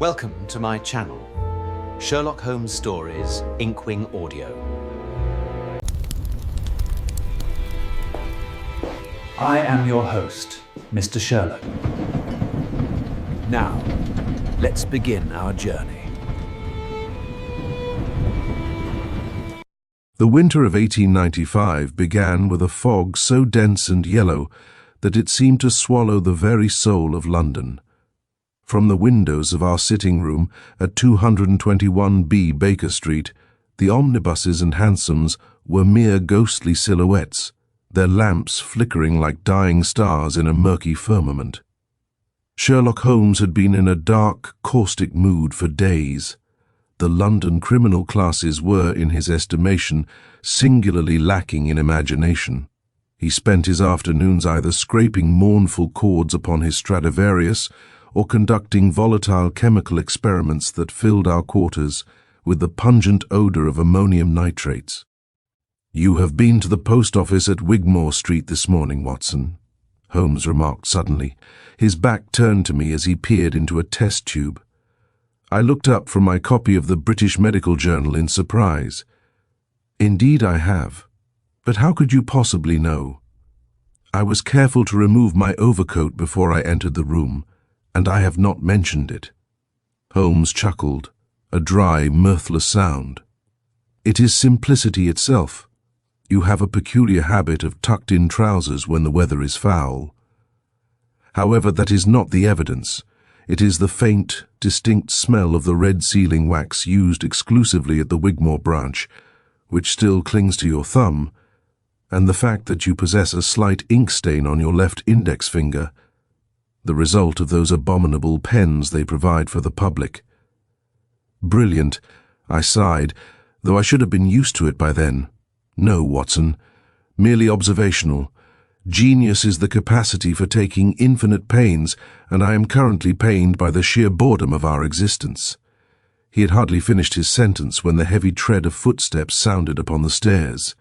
Welcome to my channel, Sherlock Holmes Stories, Inkwing Audio. I am your host, Mr. Sherlock. Now, let's begin our journey. The winter of 1895 began with a fog so dense and yellow that it seemed to swallow the very soul of London. From the windows of our sitting room at 221B Baker Street, the omnibuses and hansoms were mere ghostly silhouettes, their lamps flickering like dying stars in a murky firmament. Sherlock Holmes had been in a dark, caustic mood for days. The London criminal classes were, in his estimation, singularly lacking in imagination. He spent his afternoons either scraping mournful chords upon his Stradivarius or conducting volatile chemical experiments that filled our quarters with the pungent odor of ammonium nitrates. "You have been to the post office at Wigmore Street this morning, Watson," Holmes remarked suddenly, his back turned to me as he peered into a test tube. I looked up from my copy of the British Medical Journal in surprise. "Indeed I have. But how could you possibly know?" I was careful to remove my overcoat before I entered the room, and I have not mentioned it. Holmes chuckled, a dry, mirthless sound. "It is simplicity itself. You have a peculiar habit of tucked-in trousers when the weather is foul. However, that is not the evidence. It is the faint, distinct smell of the red sealing wax used exclusively at the Wigmore branch, which still clings to your thumb, and the fact that you possess a slight ink stain on your left index finger, the result of those abominable pens they provide for the public." "Brilliant," I sighed, though I should have been used to it by then. "No, Watson, merely observational. Genius is the capacity for taking infinite pains, and I am currently pained by the sheer boredom of our existence." He had hardly finished his sentence when the heavy tread of footsteps sounded upon the stairs.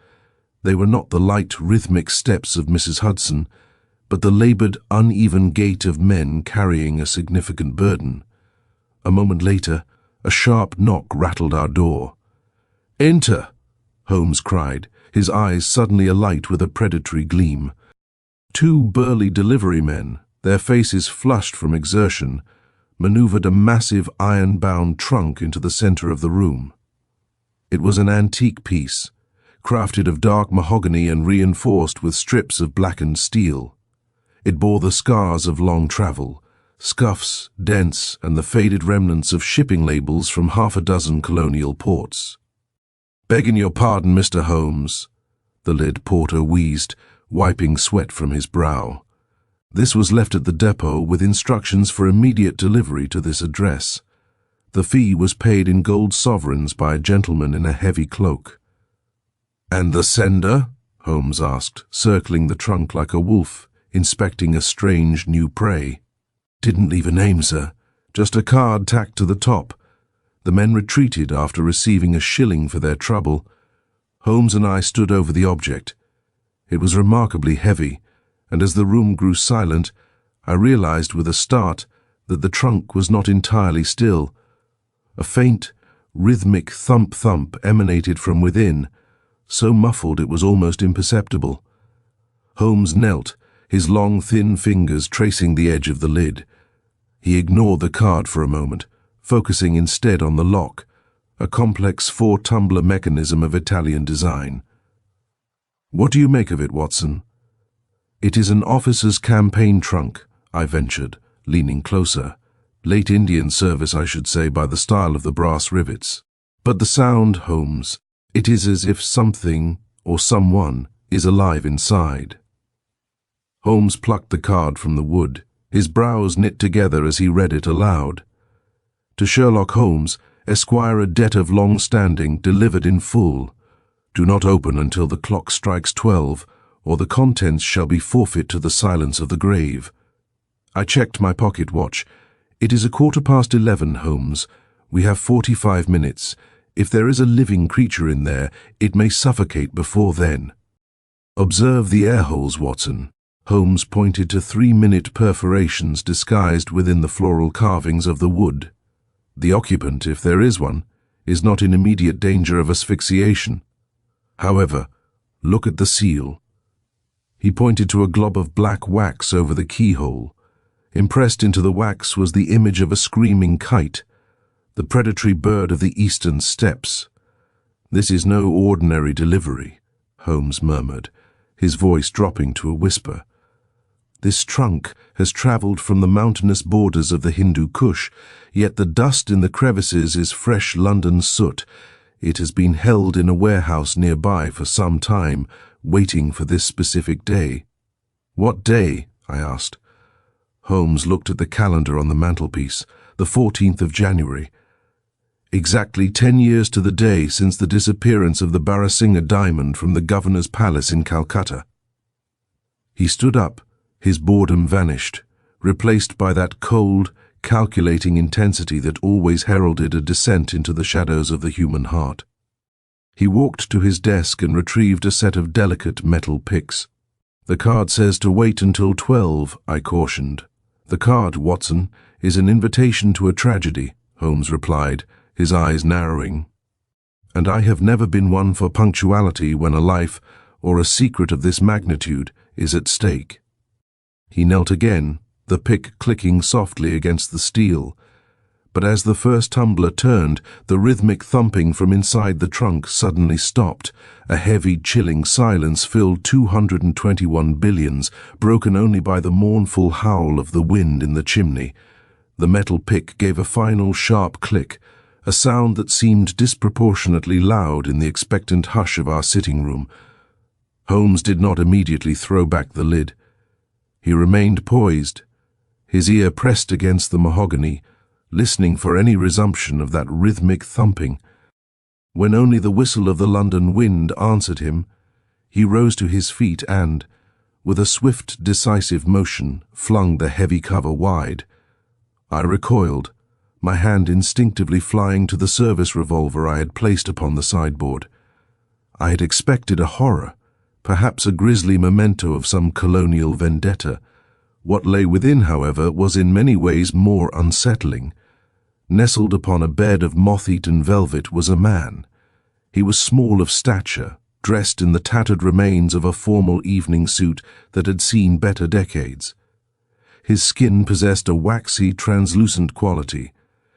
They were not the light, rhythmic steps of Mrs. Hudson, but the labored, uneven gait of men carrying a significant burden. A moment later, a sharp knock rattled our door. "Enter!" Holmes cried, his eyes suddenly alight with a predatory gleam. Two burly delivery men, their faces flushed from exertion, maneuvered a massive iron-bound trunk into the center of the room. It was an antique piece, crafted of dark mahogany and reinforced with strips of blackened steel. It bore the scars of long travel, scuffs, dents, and the faded remnants of shipping labels from half a dozen colonial ports. "Begging your pardon, Mr. Holmes," the lead porter wheezed, wiping sweat from his brow. "This was left at the depot with instructions for immediate delivery to this address. The fee was paid in gold sovereigns by a gentleman in a heavy cloak." "And the sender?" Holmes asked, circling the trunk like a wolf, inspecting a strange new prey. "Didn't leave a name, sir. Just a card tacked to the top. The men retreated after receiving a shilling for their trouble. Holmes and I stood over the object. It was remarkably heavy, and as the room grew silent, I realized with a start that the trunk was not entirely still. A faint, rhythmic thump-thump emanated from within, so muffled it was almost imperceptible. Holmes knelt, his long, thin fingers tracing the edge of the lid. He ignored the card for a moment, focusing instead on the lock, a complex four-tumbler mechanism of Italian design. "What do you make of it, Watson?" "It is an officer's campaign trunk," I ventured, leaning closer. "Late Indian service, I should say, by the style of the brass rivets. But the sound, Holmes, it is as if something, or someone, is alive inside." Holmes plucked the card from the wood, his brows knit together as he read it aloud. "To Sherlock Holmes, Esquire, a debt of long standing, delivered in full. Do not open until the clock strikes 12, or the contents shall be forfeit to the silence of the grave." I checked my pocket watch. "It is 11:15, Holmes. We have 45 minutes. If there is a living creature in there, it may suffocate before then. Observe the air holes, Watson." Holmes pointed to 3-minute perforations disguised within the floral carvings of the wood. The occupant, if there is one, is not in immediate danger of asphyxiation. However, look at the seal. He pointed to a glob of black wax over the keyhole. Impressed into the wax was the image of a screaming kite, the predatory bird of the eastern steppes. "This is no ordinary delivery," Holmes murmured, his voice dropping to a whisper. "This trunk has travelled from the mountainous borders of the Hindu Kush, yet the dust in the crevices is fresh London soot. It has been held in a warehouse nearby for some time, waiting for this specific day." "What day?" I asked. Holmes looked at the calendar on the mantelpiece. "The 14th of January. Exactly 10 years to the day since the disappearance of the Barasingha diamond from the governor's palace in Calcutta." He stood up. His boredom vanished, replaced by that cold, calculating intensity that always heralded a descent into the shadows of the human heart. He walked to his desk and retrieved a set of delicate metal picks. "The card says to wait until 12, I cautioned. "The card, Watson, is an invitation to a tragedy," Holmes replied, his eyes narrowing. "And I have never been one for punctuality when a life, or a secret of this magnitude, is at stake." He knelt again, the pick clicking softly against the steel. But as the first tumbler turned, the rhythmic thumping from inside the trunk suddenly stopped. A heavy, chilling silence filled 221 billions, broken only by the mournful howl of the wind in the chimney. The metal pick gave a final sharp click, a sound that seemed disproportionately loud in the expectant hush of our sitting room. Holmes did not immediately throw back the lid. He remained poised, his ear pressed against the mahogany, listening for any resumption of that rhythmic thumping. When only the whistle of the London wind answered him, he rose to his feet and, with a swift, decisive motion, flung the heavy cover wide. I recoiled, my hand instinctively flying to the service revolver I had placed upon the sideboard. I had expected a horror, perhaps a grisly memento of some colonial vendetta. What lay within, however, was in many ways more unsettling. Nestled upon a bed of moth-eaten velvet was a man. He was small of stature, dressed in the tattered remains of a formal evening suit that had seen better decades. His skin possessed a waxy, translucent quality,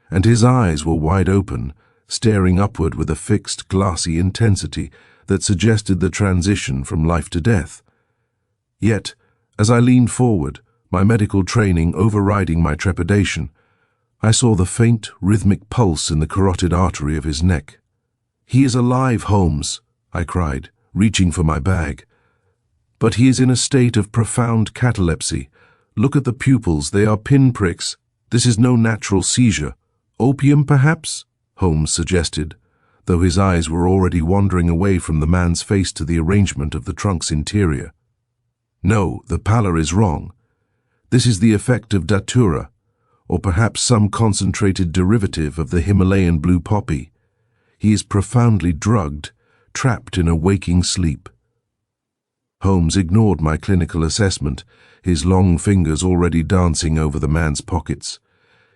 and his eyes were wide open, staring upward with a fixed, glassy intensity that suggested the transition from life to death. Yet, as I leaned forward, my medical training overriding my trepidation, I saw the faint, rhythmic pulse in the carotid artery of his neck. "He is alive, Holmes," I cried, reaching for my bag. "But he is in a state of profound catalepsy. Look at the pupils, they are pinpricks. This is no natural seizure. Opium, perhaps?" Holmes suggested, though his eyes were already wandering away from the man's face to the arrangement of the trunk's interior. "No, the pallor is wrong. This is the effect of datura, or perhaps some concentrated derivative of the Himalayan blue poppy. He is profoundly drugged, trapped in a waking sleep." Holmes ignored my clinical assessment, his long fingers already dancing over the man's pockets.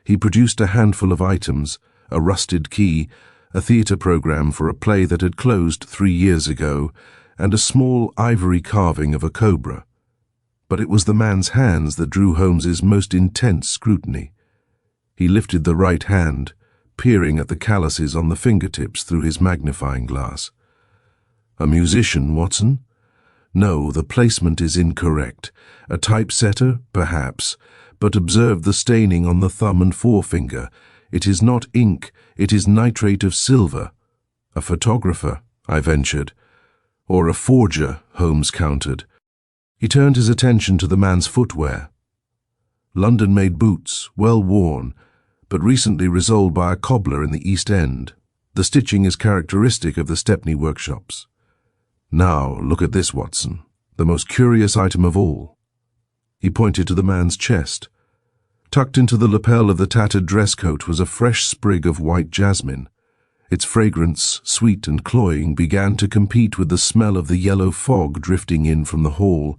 He produced a handful of items, a rusted key, a theatre program for a play that had closed 3 years ago, and a small ivory carving of a cobra. But it was the man's hands that drew Holmes's most intense scrutiny. He lifted the right hand, peering at the calluses on the fingertips through his magnifying glass. "A musician, Watson? No, the placement is incorrect. A typesetter, perhaps, but observe the staining on the thumb and forefinger. It is not ink, it is nitrate of silver." "A photographer," I ventured. "Or a forger," Holmes countered. He turned his attention to the man's footwear. London-made boots, well worn, but recently resoled by a cobbler in the East End. The stitching is characteristic of the Stepney workshops. "Now, look at this, Watson, the most curious item of all." He pointed to the man's chest. Tucked into the lapel of the tattered dress coat was a fresh sprig of white jasmine. Its fragrance, sweet and cloying, began to compete with the smell of the yellow fog drifting in from the hall.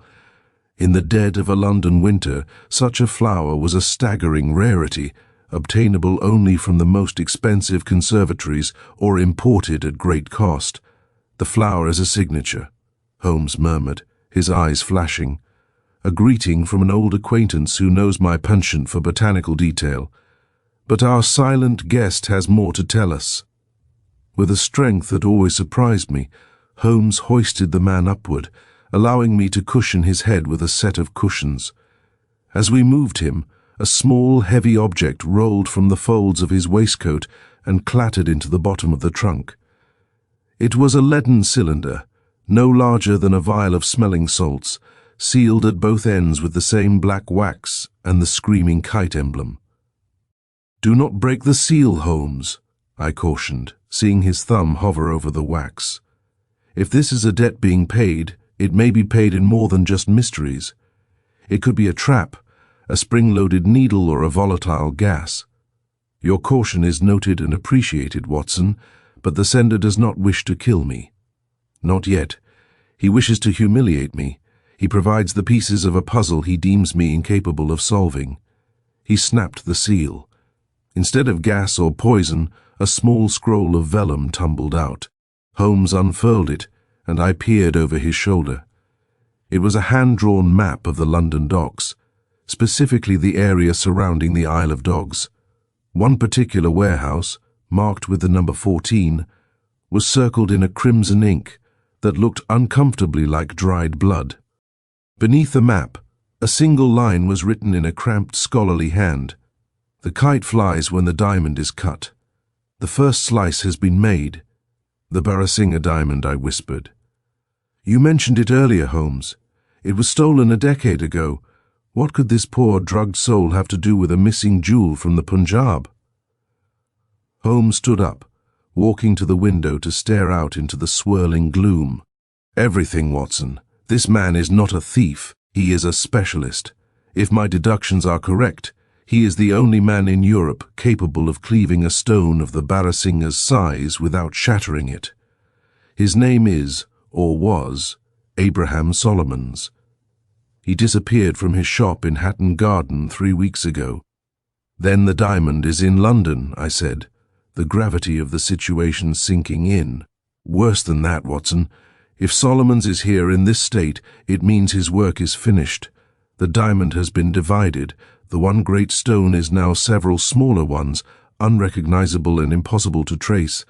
In the dead of a London winter, such a flower was a staggering rarity, obtainable only from the most expensive conservatories or imported at great cost. The flower is a signature, Holmes murmured, his eyes flashing. A greeting from an old acquaintance who knows my penchant for botanical detail. But our silent guest has more to tell us. With a strength that always surprised me, Holmes hoisted the man upward, allowing me to cushion his head with a set of cushions. As we moved him, a small, heavy object rolled from the folds of his waistcoat and clattered into the bottom of the trunk. It was a leaden cylinder, no larger than a vial of smelling salts, sealed at both ends with the same black wax and the screaming kite emblem. "Do not break the seal, Holmes," I cautioned, seeing his thumb hover over the wax. "If this is a debt being paid, it may be paid in more than just mysteries. It could be a trap, a spring-loaded needle, or a volatile gas. Your caution is noted and appreciated, Watson, but the sender does not wish to kill me. Not yet. He wishes to humiliate me. He provides the pieces of a puzzle he deems me incapable of solving." He snapped the seal. Instead of gas or poison, a small scroll of vellum tumbled out. Holmes unfurled it, and I peered over his shoulder. It was a hand-drawn map of the London docks, specifically the area surrounding the Isle of Dogs. One particular warehouse, marked with the number 14, was circled in a crimson ink that looked uncomfortably like dried blood. Beneath the map, a single line was written in a cramped scholarly hand. "The kite flies when the diamond is cut. The first slice has been made." "The Barasingha diamond," I whispered. "You mentioned it earlier, Holmes. It was stolen a decade ago. What could this poor, drugged soul have to do with a missing jewel from the Punjab?" Holmes stood up, walking to the window to stare out into the swirling gloom. "Everything, Watson. This man is not a thief. He is a specialist. If my deductions are correct, he is the only man in Europe capable of cleaving a stone of the Barasingha's size without shattering it. His name is, or was, Abraham Solomons. He disappeared from his shop in Hatton Garden 3 weeks ago. Then the diamond is in London," I said, the gravity of the situation sinking in. "Worse than that, Watson. If Solomons is here in this state, it means his work is finished. The diamond has been divided. The one great stone is now several smaller ones, unrecognizable and impossible to trace.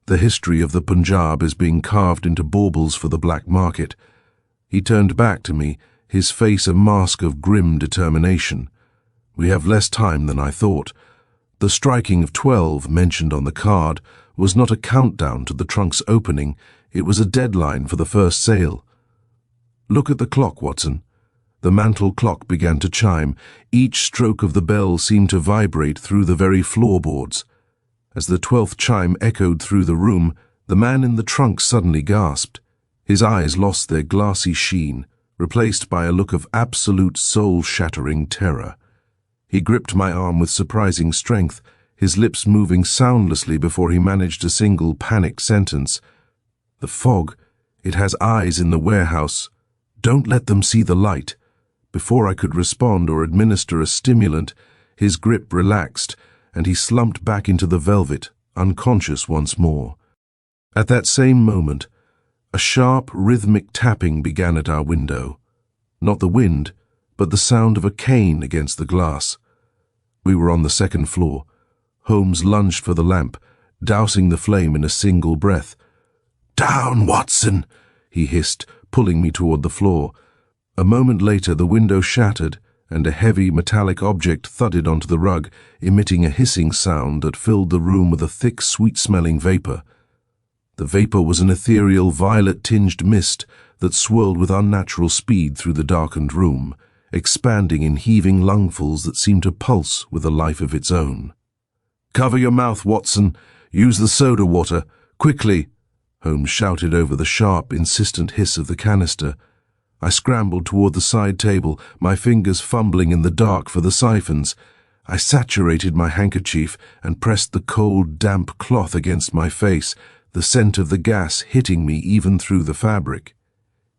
The history of the Punjab is being carved into baubles for the black market." He turned back to me, his face a mask of grim determination. "We have less time than I thought. The striking of 12 mentioned on the card was not a countdown to the trunk's opening. It was a deadline for the first sale. Look at the clock, Watson." The mantel clock began to chime. Each stroke of the bell seemed to vibrate through the very floorboards. As the 12th chime echoed through the room, the man in the trunk suddenly gasped. His eyes lost their glassy sheen, replaced by a look of absolute soul-shattering terror. He gripped my arm with surprising strength, his lips moving soundlessly before he managed a single panicked sentence. "The fog. It has eyes in the warehouse. Don't let them see the light." Before I could respond or administer a stimulant, his grip relaxed, and he slumped back into the velvet, unconscious once more. At that same moment, a sharp, rhythmic tapping began at our window. Not the wind, but the sound of a cane against the glass. We were on the second floor. Holmes lunged for the lamp, dousing the flame in a single breath. "Down, Watson!" he hissed, pulling me toward the floor. A moment later, the window shattered, and a heavy metallic object thudded onto the rug, emitting a hissing sound that filled the room with a thick, sweet-smelling vapor. The vapor was an ethereal, violet-tinged mist that swirled with unnatural speed through the darkened room, expanding in heaving lungfuls that seemed to pulse with a life of its own. "Cover your mouth, Watson. Use the soda water. Quickly!" Holmes shouted over the sharp, insistent hiss of the canister. I scrambled toward the side table, my fingers fumbling in the dark for the siphons. I saturated my handkerchief and pressed the cold, damp cloth against my face, the scent of the gas hitting me even through the fabric.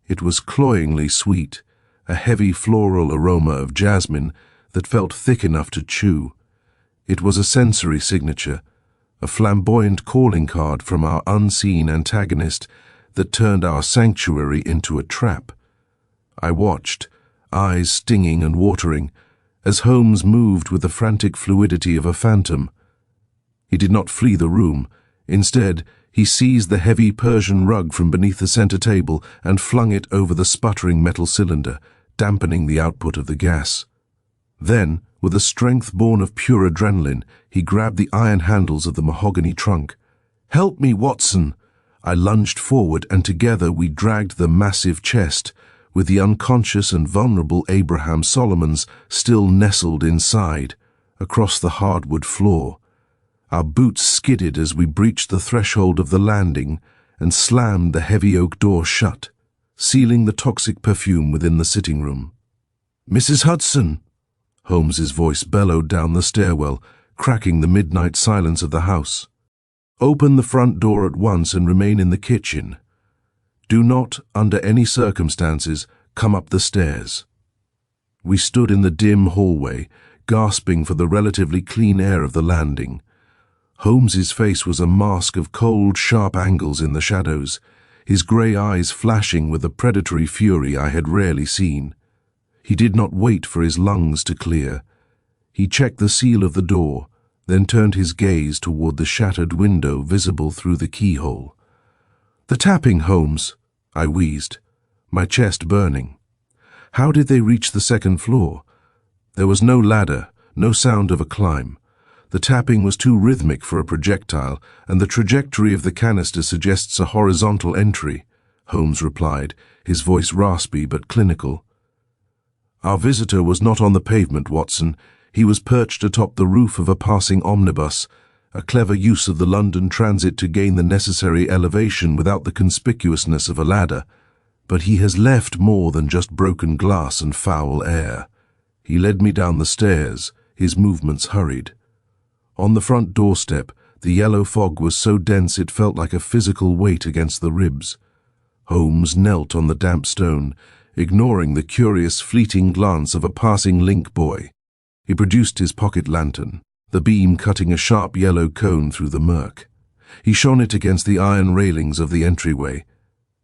It was cloyingly sweet, a heavy floral aroma of jasmine that felt thick enough to chew. It was a sensory signature, a flamboyant calling card from our unseen antagonist that turned our sanctuary into a trap. I watched, eyes stinging and watering, as Holmes moved with the frantic fluidity of a phantom. He did not flee the room. Instead, he seized the heavy Persian rug from beneath the center table and flung it over the sputtering metal cylinder, dampening the output of the gas. Then, with a strength born of pure adrenaline, he grabbed the iron handles of the mahogany trunk. "Help me, Watson!" I lunged forward, and together we dragged the massive chest, with the unconscious and vulnerable Abraham Solomons still nestled inside, across the hardwood floor. Our boots skidded as we breached the threshold of the landing and slammed the heavy oak door shut, sealing the toxic perfume within the sitting room. "Mrs. Hudson!" Holmes's voice bellowed down the stairwell, cracking the midnight silence of the house. "Open the front door at once and remain in the kitchen. Do not, under any circumstances, come up the stairs." We stood in the dim hallway, gasping for the relatively clean air of the landing. Holmes's face was a mask of cold, sharp angles in the shadows, his grey eyes flashing with a predatory fury I had rarely seen. He did not wait for his lungs to clear. He checked the seal of the door, then turned his gaze toward the shattered window visible through the keyhole. "The tapping, Holmes," I wheezed, my chest burning. "How did they reach the second floor?" There was no ladder, no sound of a climb. The tapping was too rhythmic for a projectile, and the trajectory of the canister suggests a horizontal entry, Holmes replied, his voice raspy but clinical. "Our visitor was not on the pavement, Watson. He was perched atop the roof of a passing omnibus, a clever use of the London Transit to gain the necessary elevation without the conspicuousness of a ladder. But he has left more than just broken glass and foul air. He led me down the stairs, his movements hurried. On the front doorstep, the yellow fog was so dense it felt like a physical weight against the ribs. Holmes knelt on the damp stone, ignoring the curious, fleeting glance of a passing link boy. He produced his pocket lantern, the beam cutting a sharp yellow cone through the murk. He shone it against the iron railings of the entryway.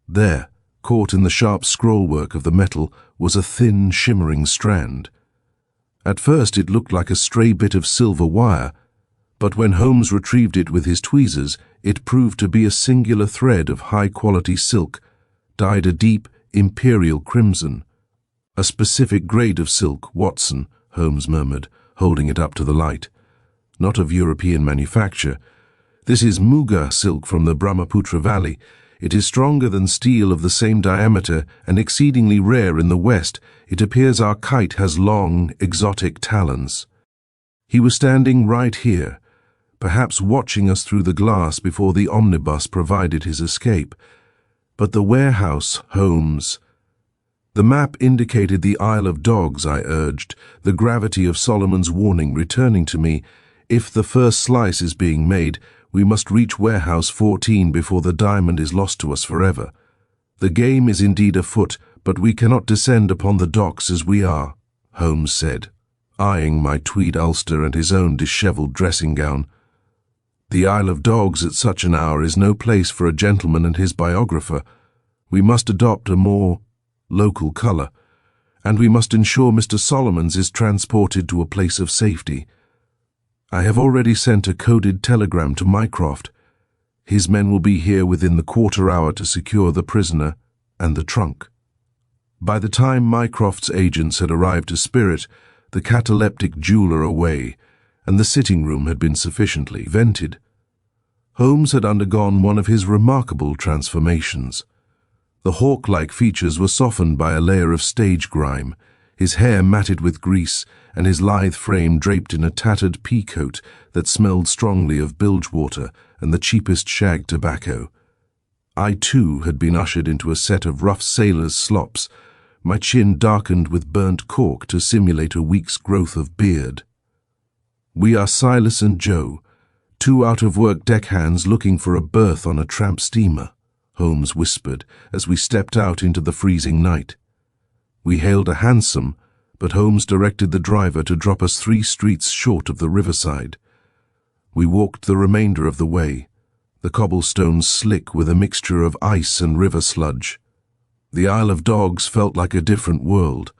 There, caught in the sharp scrollwork of the metal, was a thin, shimmering strand. At first it looked like a stray bit of silver wire, but when Holmes retrieved it with his tweezers, it proved to be a singular thread of high-quality silk, dyed a deep, imperial crimson. "A specific grade of silk, Watson," Holmes murmured, holding it up to the light. "Not of European manufacture. This is Muga silk from the Brahmaputra Valley. It is stronger than steel of the same diameter and exceedingly rare in the West. It appears our kite has long, exotic talons." He was standing right here, perhaps watching us through the glass before the omnibus provided his escape. But the warehouse, Holmes. The map indicated the Isle of Dogs, I urged, the gravity of Solomon's warning returning to me. If the first slice is being made, we must reach warehouse 14 before the diamond is lost to us forever. The game is indeed afoot, but we cannot descend upon the docks as we are, Holmes said, eyeing my tweed ulster and his own disheveled dressing gown. The Isle of Dogs at such an hour is no place for a gentleman and his biographer. We must adopt a more local colour, and we must ensure Mr. Solomons is transported to a place of safety. I have already sent a coded telegram to Mycroft. His men will be here within the quarter hour to secure the prisoner and the trunk. By the time Mycroft's agents had arrived to spirit the cataleptic jeweller away, and the sitting room had been sufficiently vented, Holmes had undergone one of his remarkable transformations. The hawk-like features were softened by a layer of stage grime, his hair matted with grease, and his lithe frame draped in a tattered pea-coat that smelled strongly of bilge water and the cheapest shag tobacco. I, too, had been ushered into a set of rough sailor's slops, my chin darkened with burnt cork to simulate a week's growth of beard. "We are Silas and Joe, two out-of-work deckhands looking for a berth on a tramp steamer," Holmes whispered as we stepped out into the freezing night. We hailed a hansom, but Holmes directed the driver to drop us 3 streets short of the riverside. We walked the remainder of the way, the cobblestones slick with a mixture of ice and river sludge. The Isle of Dogs felt like a different world,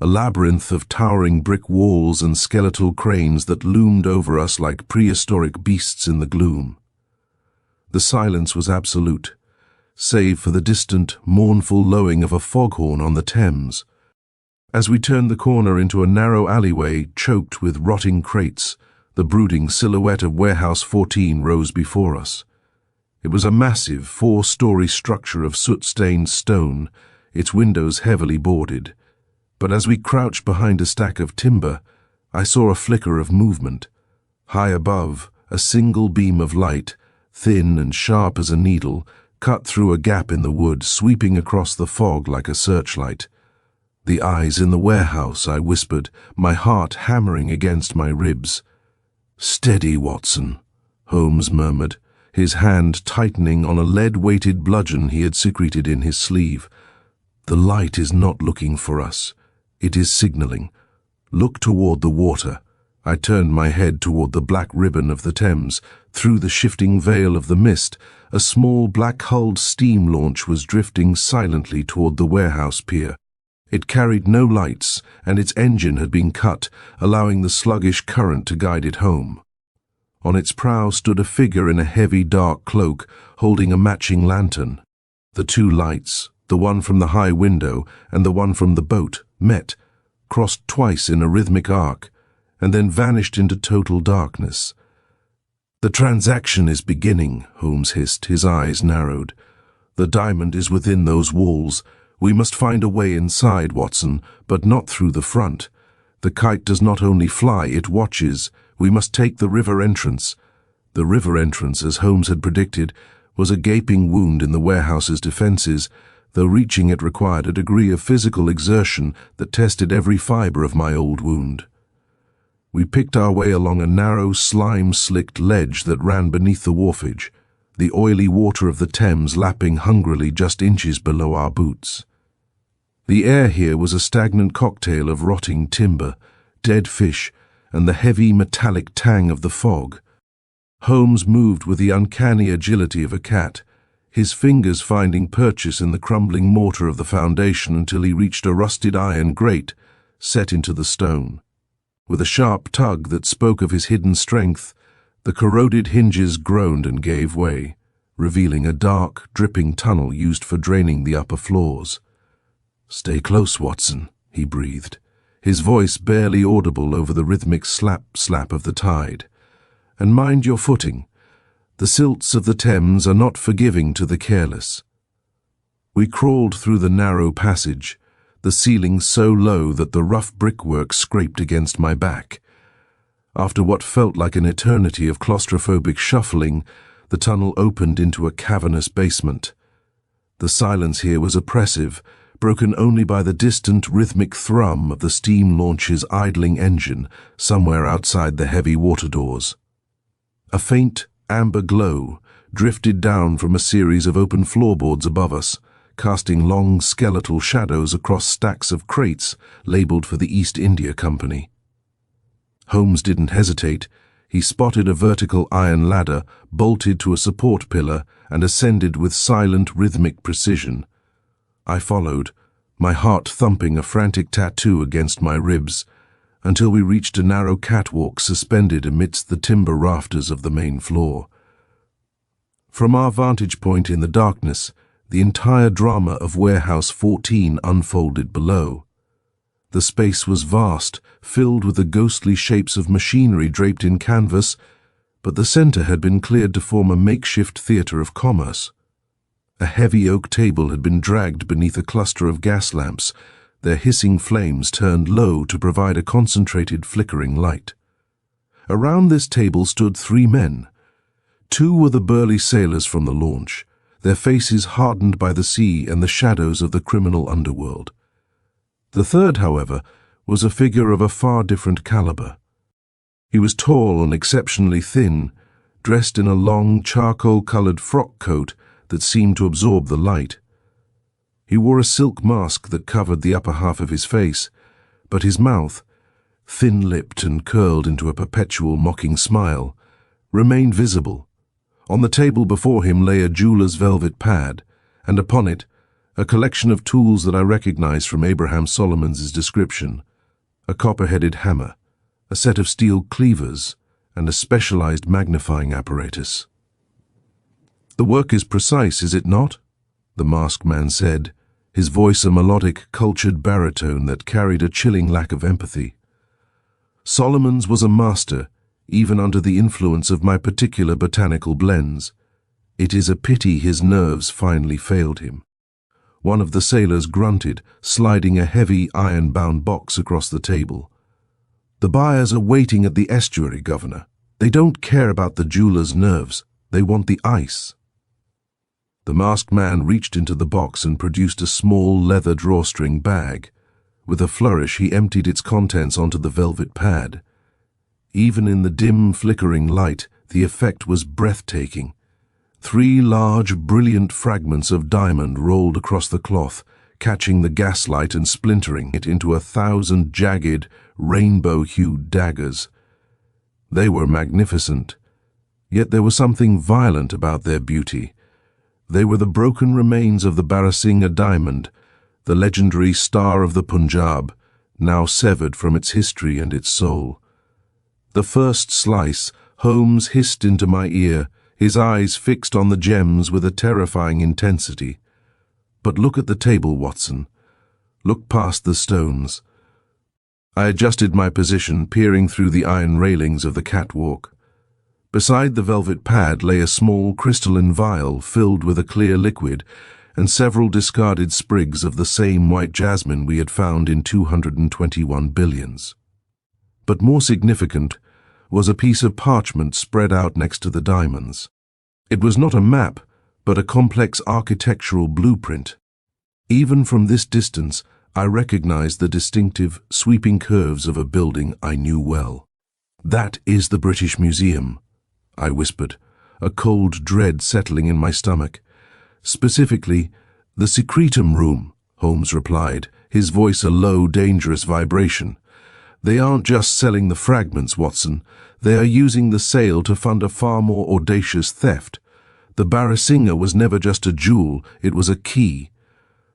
a labyrinth of towering brick walls and skeletal cranes that loomed over us like prehistoric beasts in the gloom. The silence was absolute, save for the distant, mournful lowing of a foghorn on the Thames. As we turned the corner into a narrow alleyway choked with rotting crates, the brooding silhouette of Warehouse 14 rose before us. It was a massive, 4-story structure of soot-stained stone, its windows heavily boarded. But as we crouched behind a stack of timber, I saw a flicker of movement. High above, a single beam of light, thin and sharp as a needle, cut through a gap in the wood, sweeping across the fog like a searchlight. "The eyes in the warehouse," I whispered, my heart hammering against my ribs. "Steady, Watson," Holmes murmured, his hand tightening on a lead-weighted bludgeon he had secreted in his sleeve. "The light is not looking for us. It is signaling. Look toward the water." I turned my head toward the black ribbon of the Thames. Through the shifting veil of the mist, a small black-hulled steam launch was drifting silently toward the warehouse pier. It carried no lights, and its engine had been cut, allowing the sluggish current to guide it home. On its prow stood a figure in a heavy dark cloak, holding a matching lantern. The two lights, the one from the high window and the one from the boat, met, crossed twice in a rhythmic arc, and then vanished into total darkness. "The transaction is beginning," Holmes hissed, his eyes narrowed. "The diamond is within those walls. We must find a way inside, Watson, but not through the front. The kite does not only fly, it watches. We must take the river entrance." The river entrance, as Holmes had predicted, was a gaping wound in the warehouse's defenses, though reaching it required a degree of physical exertion that tested every fiber of my old wound. We picked our way along a narrow, slime-slicked ledge that ran beneath the wharfage, the oily water of the Thames lapping hungrily just inches below our boots. The air here was a stagnant cocktail of rotting timber, dead fish, and the heavy metallic tang of the fog. Holmes moved with the uncanny agility of a cat, his fingers finding purchase in the crumbling mortar of the foundation until he reached a rusted iron grate set into the stone. With a sharp tug that spoke of his hidden strength, the corroded hinges groaned and gave way, revealing a dark, dripping tunnel used for draining the upper floors. "Stay close, Watson," he breathed, his voice barely audible over the rhythmic slap-slap of the tide. "And mind your footing. The silts of the Thames are not forgiving to the careless." We crawled through the narrow passage, the ceiling so low that the rough brickwork scraped against my back. After what felt like an eternity of claustrophobic shuffling, the tunnel opened into a cavernous basement. The silence here was oppressive, broken only by the distant rhythmic thrum of the steam launch's idling engine somewhere outside the heavy water doors. A faint, amber glow drifted down from a series of open floorboards above us, casting long skeletal shadows across stacks of crates labeled for the East India Company. Holmes didn't hesitate. He spotted a vertical iron ladder, bolted to a support pillar, and ascended with silent, rhythmic precision. I followed, my heart thumping a frantic tattoo against my ribs, until we reached a narrow catwalk suspended amidst the timber rafters of the main floor. From our vantage point in the darkness, the entire drama of Warehouse 14 unfolded below. The space was vast, filled with the ghostly shapes of machinery draped in canvas, but the center had been cleared to form a makeshift theater of commerce. A heavy oak table had been dragged beneath a cluster of gas lamps, their hissing flames turned low to provide a concentrated flickering light. Around this table stood 3 men. 2 were the burly sailors from the launch, their faces hardened by the sea and the shadows of the criminal underworld. The third, however, was a figure of a far different caliber. He was tall and exceptionally thin, dressed in a long, charcoal-colored frock coat that seemed to absorb the light. He wore a silk mask that covered the upper half of his face, but his mouth, thin-lipped and curled into a perpetual mocking smile, remained visible. On the table before him lay a jeweler's velvet pad, and upon it, a collection of tools that I recognized from Abraham Solomon's description: a copper-headed hammer, a set of steel cleavers, and a specialized magnifying apparatus. "The work is precise, is it not?" the masked man said, his voice a melodic, cultured baritone that carried a chilling lack of empathy. Solomon's was a master, even under the influence of my particular botanical blends. It is a pity his nerves finally failed him. One of the sailors grunted, sliding a heavy iron-bound box across the table. "The buyers are waiting at the estuary, Governor. They don't care about the jeweler's nerves. They want the ice." The masked man reached into the box and produced a small leather drawstring bag. With a flourish, he emptied its contents onto the velvet pad. Even in the dim, flickering light, the effect was breathtaking. 3 large, brilliant fragments of diamond rolled across the cloth, catching the gaslight and splintering it into 1,000 jagged, rainbow-hued daggers. They were magnificent, yet there was something violent about their beauty. They were the broken remains of the Barasingha diamond, the legendary star of the Punjab, now severed from its history and its soul. The first slice, Holmes hissed into my ear, his eyes fixed on the gems with a terrifying intensity. "But look at the table, Watson. Look past the stones." I adjusted my position, peering through the iron railings of the catwalk. Beside the velvet pad lay a small crystalline vial filled with a clear liquid, and several discarded sprigs of the same white jasmine we had found in 221 billions. But more significant was a piece of parchment spread out next to the diamonds. It was not a map, but a complex architectural blueprint. Even from this distance, I recognized the distinctive, sweeping curves of a building I knew well. "That is the British Museum," I whispered, a cold dread settling in my stomach. "Specifically, the secretum room," Holmes replied, his voice a low, dangerous vibration. "They aren't just selling the fragments, Watson. They are using the sale to fund a far more audacious theft. The Barasingha was never just a jewel, it was a key.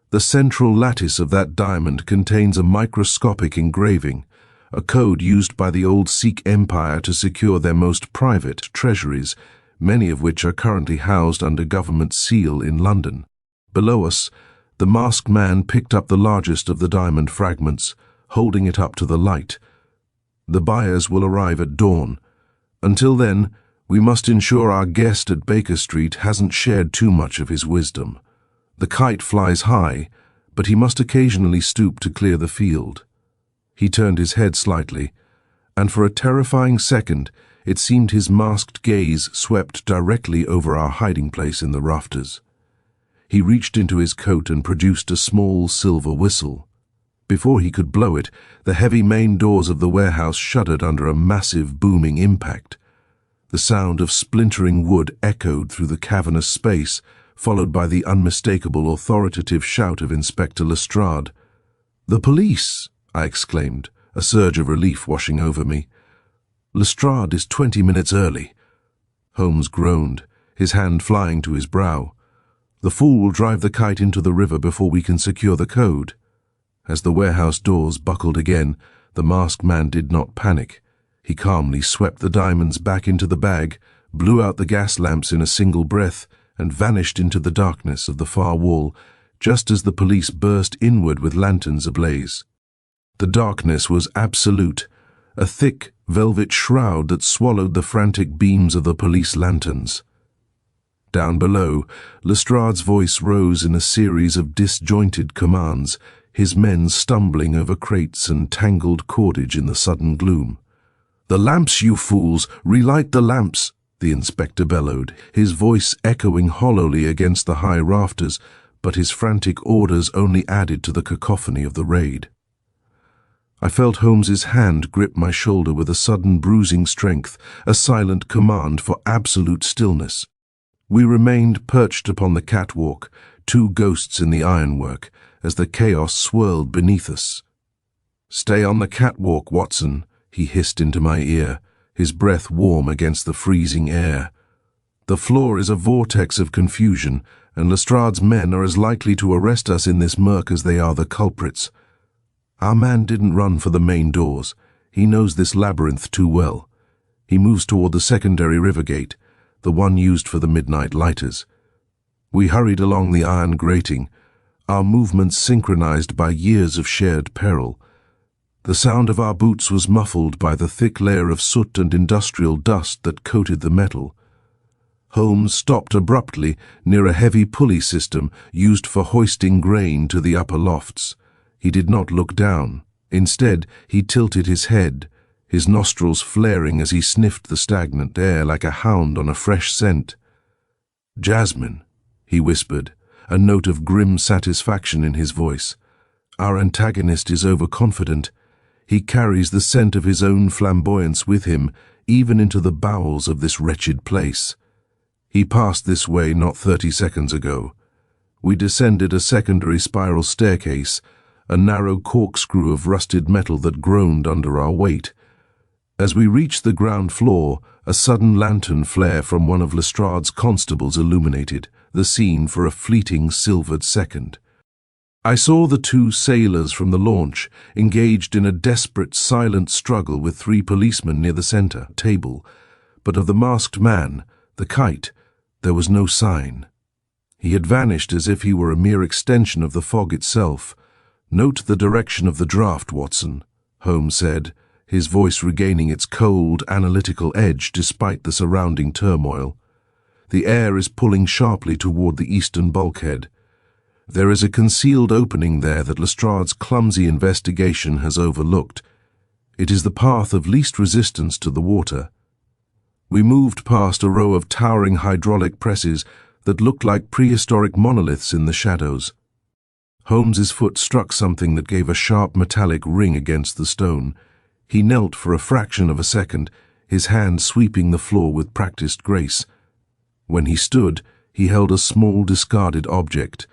The central lattice of that diamond contains a microscopic engraving, a code used by the old Sikh Empire to secure their most private treasuries, many of which are currently housed under government seal in London. Below us, the masked man picked up the largest of the diamond fragments, holding it up to the light. "The buyers will arrive at dawn. Until then, we must ensure our guest at Baker Street hasn't shared too much of his wisdom. The kite flies high, but he must occasionally stoop to clear the field." He turned his head slightly, and for a terrifying second, it seemed his masked gaze swept directly over our hiding place in the rafters. He reached into his coat and produced a small silver whistle. Before he could blow it, the heavy main doors of the warehouse shuddered under a massive, booming impact. The sound of splintering wood echoed through the cavernous space, followed by the unmistakable, authoritative shout of Inspector Lestrade. "The police!" I exclaimed, a surge of relief washing over me. "Lestrade is 20 minutes early." Holmes groaned, his hand flying to his brow. "The fool will drive the kite into the river before we can secure the code." As the warehouse doors buckled again, the masked man did not panic. He calmly swept the diamonds back into the bag, blew out the gas lamps in a single breath, and vanished into the darkness of the far wall, just as the police burst inward with lanterns ablaze. The darkness was absolute, a thick, velvet shroud that swallowed the frantic beams of the police lanterns. Down below, Lestrade's voice rose in a series of disjointed commands, his men stumbling over crates and tangled cordage in the sudden gloom. "The lamps, you fools! Relight the lamps!" the inspector bellowed, his voice echoing hollowly against the high rafters, but his frantic orders only added to the cacophony of the raid. I felt Holmes's hand grip my shoulder with a sudden bruising strength, a silent command for absolute stillness. We remained perched upon the catwalk, 2 ghosts in the ironwork, as the chaos swirled beneath us. "Stay on the catwalk, Watson," he hissed into my ear, his breath warm against the freezing air. The floor is a vortex of confusion, and Lestrade's men are as likely to arrest us in this murk as they are the culprits. Our man didn't run for the main doors. He knows this labyrinth too well. He moves toward the secondary river gate, the one used for the midnight lighters. We hurried along the iron grating, our movements synchronized by years of shared peril. The sound of our boots was muffled by the thick layer of soot and industrial dust that coated the metal. Holmes stopped abruptly near a heavy pulley system used for hoisting grain to the upper lofts. He did not look down. Instead, he tilted his head, his nostrils flaring as he sniffed the stagnant air like a hound on a fresh scent. "Jasmine," he whispered, a note of grim satisfaction in his voice. "Our antagonist is overconfident. He carries the scent of his own flamboyance with him, even into the bowels of this wretched place. He passed this way not 30 seconds ago." We descended a secondary spiral staircase, a narrow corkscrew of rusted metal that groaned under our weight. As we reached the ground floor, a sudden lantern flare from one of Lestrade's constables illuminated the scene for a fleeting silvered second. I saw the two sailors from the launch engaged in a desperate, silent struggle with 3 policemen near the center table, but of the masked man, the kite, there was no sign. He had vanished as if he were a mere extension of the fog itself. "Note the direction of the draft, Watson," Holmes said, his voice regaining its cold, analytical edge despite the surrounding turmoil. "The air is pulling sharply toward the eastern bulkhead. There is a concealed opening there that Lestrade's clumsy investigation has overlooked. It is the path of least resistance to the water." We moved past a row of towering hydraulic presses that looked like prehistoric monoliths in the shadows. Holmes's foot struck something that gave a sharp metallic ring against the stone. He knelt for a fraction of a second, his hand sweeping the floor with practiced grace. When he stood, he held a small discarded object,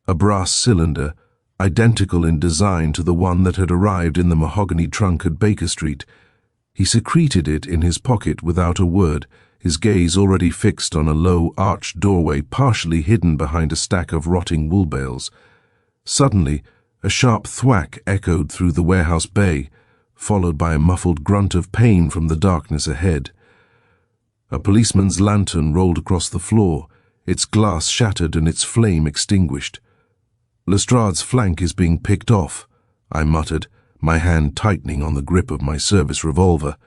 a brass cylinder, identical in design to the one that had arrived in the mahogany trunk at Baker Street. He secreted it in his pocket without a word, his gaze already fixed on a low, arched doorway partially hidden behind a stack of rotting wool bales. Suddenly, a sharp thwack echoed through the warehouse bay, followed by a muffled grunt of pain from the darkness ahead. A policeman's lantern rolled across the floor, its glass shattered and its flame extinguished. "Lestrade's flank is being picked off," I muttered, my hand tightening on the grip of my service revolver.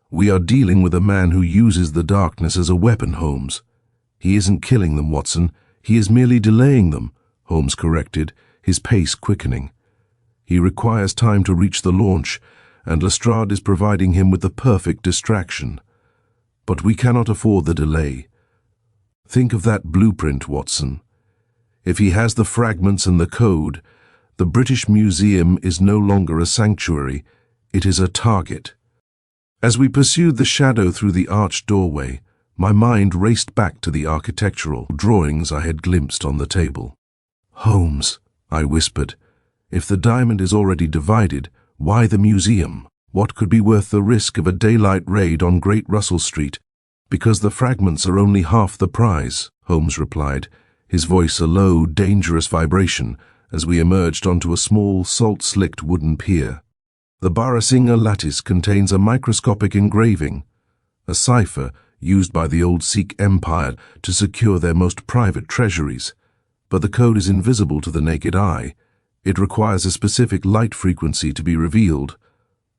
"We are dealing with a man who uses the darkness as a weapon, Holmes." "He isn't killing them, Watson. He is merely delaying them," Holmes corrected, his pace quickening. "He requires time to reach the launch, and Lestrade is providing him with the perfect distraction. But we cannot afford the delay. Think of that blueprint, Watson. If he has the fragments and the code, the British Museum is no longer a sanctuary, it is a target." As we pursued the shadow through the arched doorway, my mind raced back to the architectural drawings I had glimpsed on the table. "Holmes," I whispered, "if the diamond is already divided, why the museum? What could be worth the risk of a daylight raid on Great Russell Street? Because the fragments are only half the prize," Holmes replied, his voice a low, dangerous vibration as we emerged onto a small, salt-slicked wooden pier. "The Barasingha lattice contains a microscopic engraving, a cipher used by the old Sikh Empire to secure their most private treasuries. But the code is invisible to the naked eye. It requires a specific light frequency to be revealed,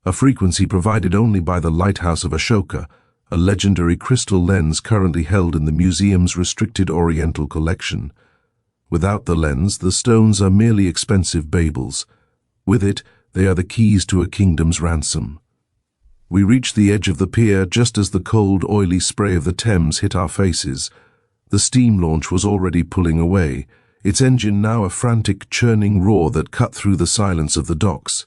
a frequency provided only by the Lighthouse of Ashoka, a legendary crystal lens currently held in the museum's restricted Oriental collection. Without the lens, the stones are merely expensive baubles. With it, they are the keys to a kingdom's ransom." We reached the edge of the pier just as the cold, oily spray of the Thames hit our faces. The steam launch was already pulling away, its engine now a frantic, churning roar that cut through the silence of the docks.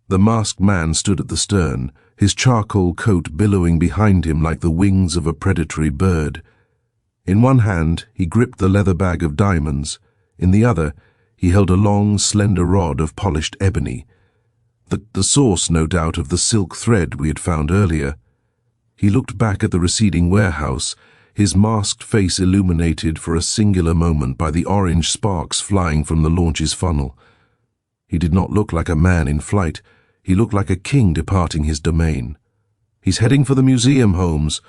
The masked man stood at the stern, his charcoal coat billowing behind him like the wings of a predatory bird. In one hand, he gripped the leather bag of diamonds. In the other, he held a long, slender rod of polished ebony, the source, no doubt, of the silk thread we had found earlier. He looked back at the receding warehouse, his masked face illuminated for a singular moment by the orange sparks flying from the launch's funnel. He did not look like a man in flight. He looked like a king departing his domain. "He's heading for the museum, Holmes.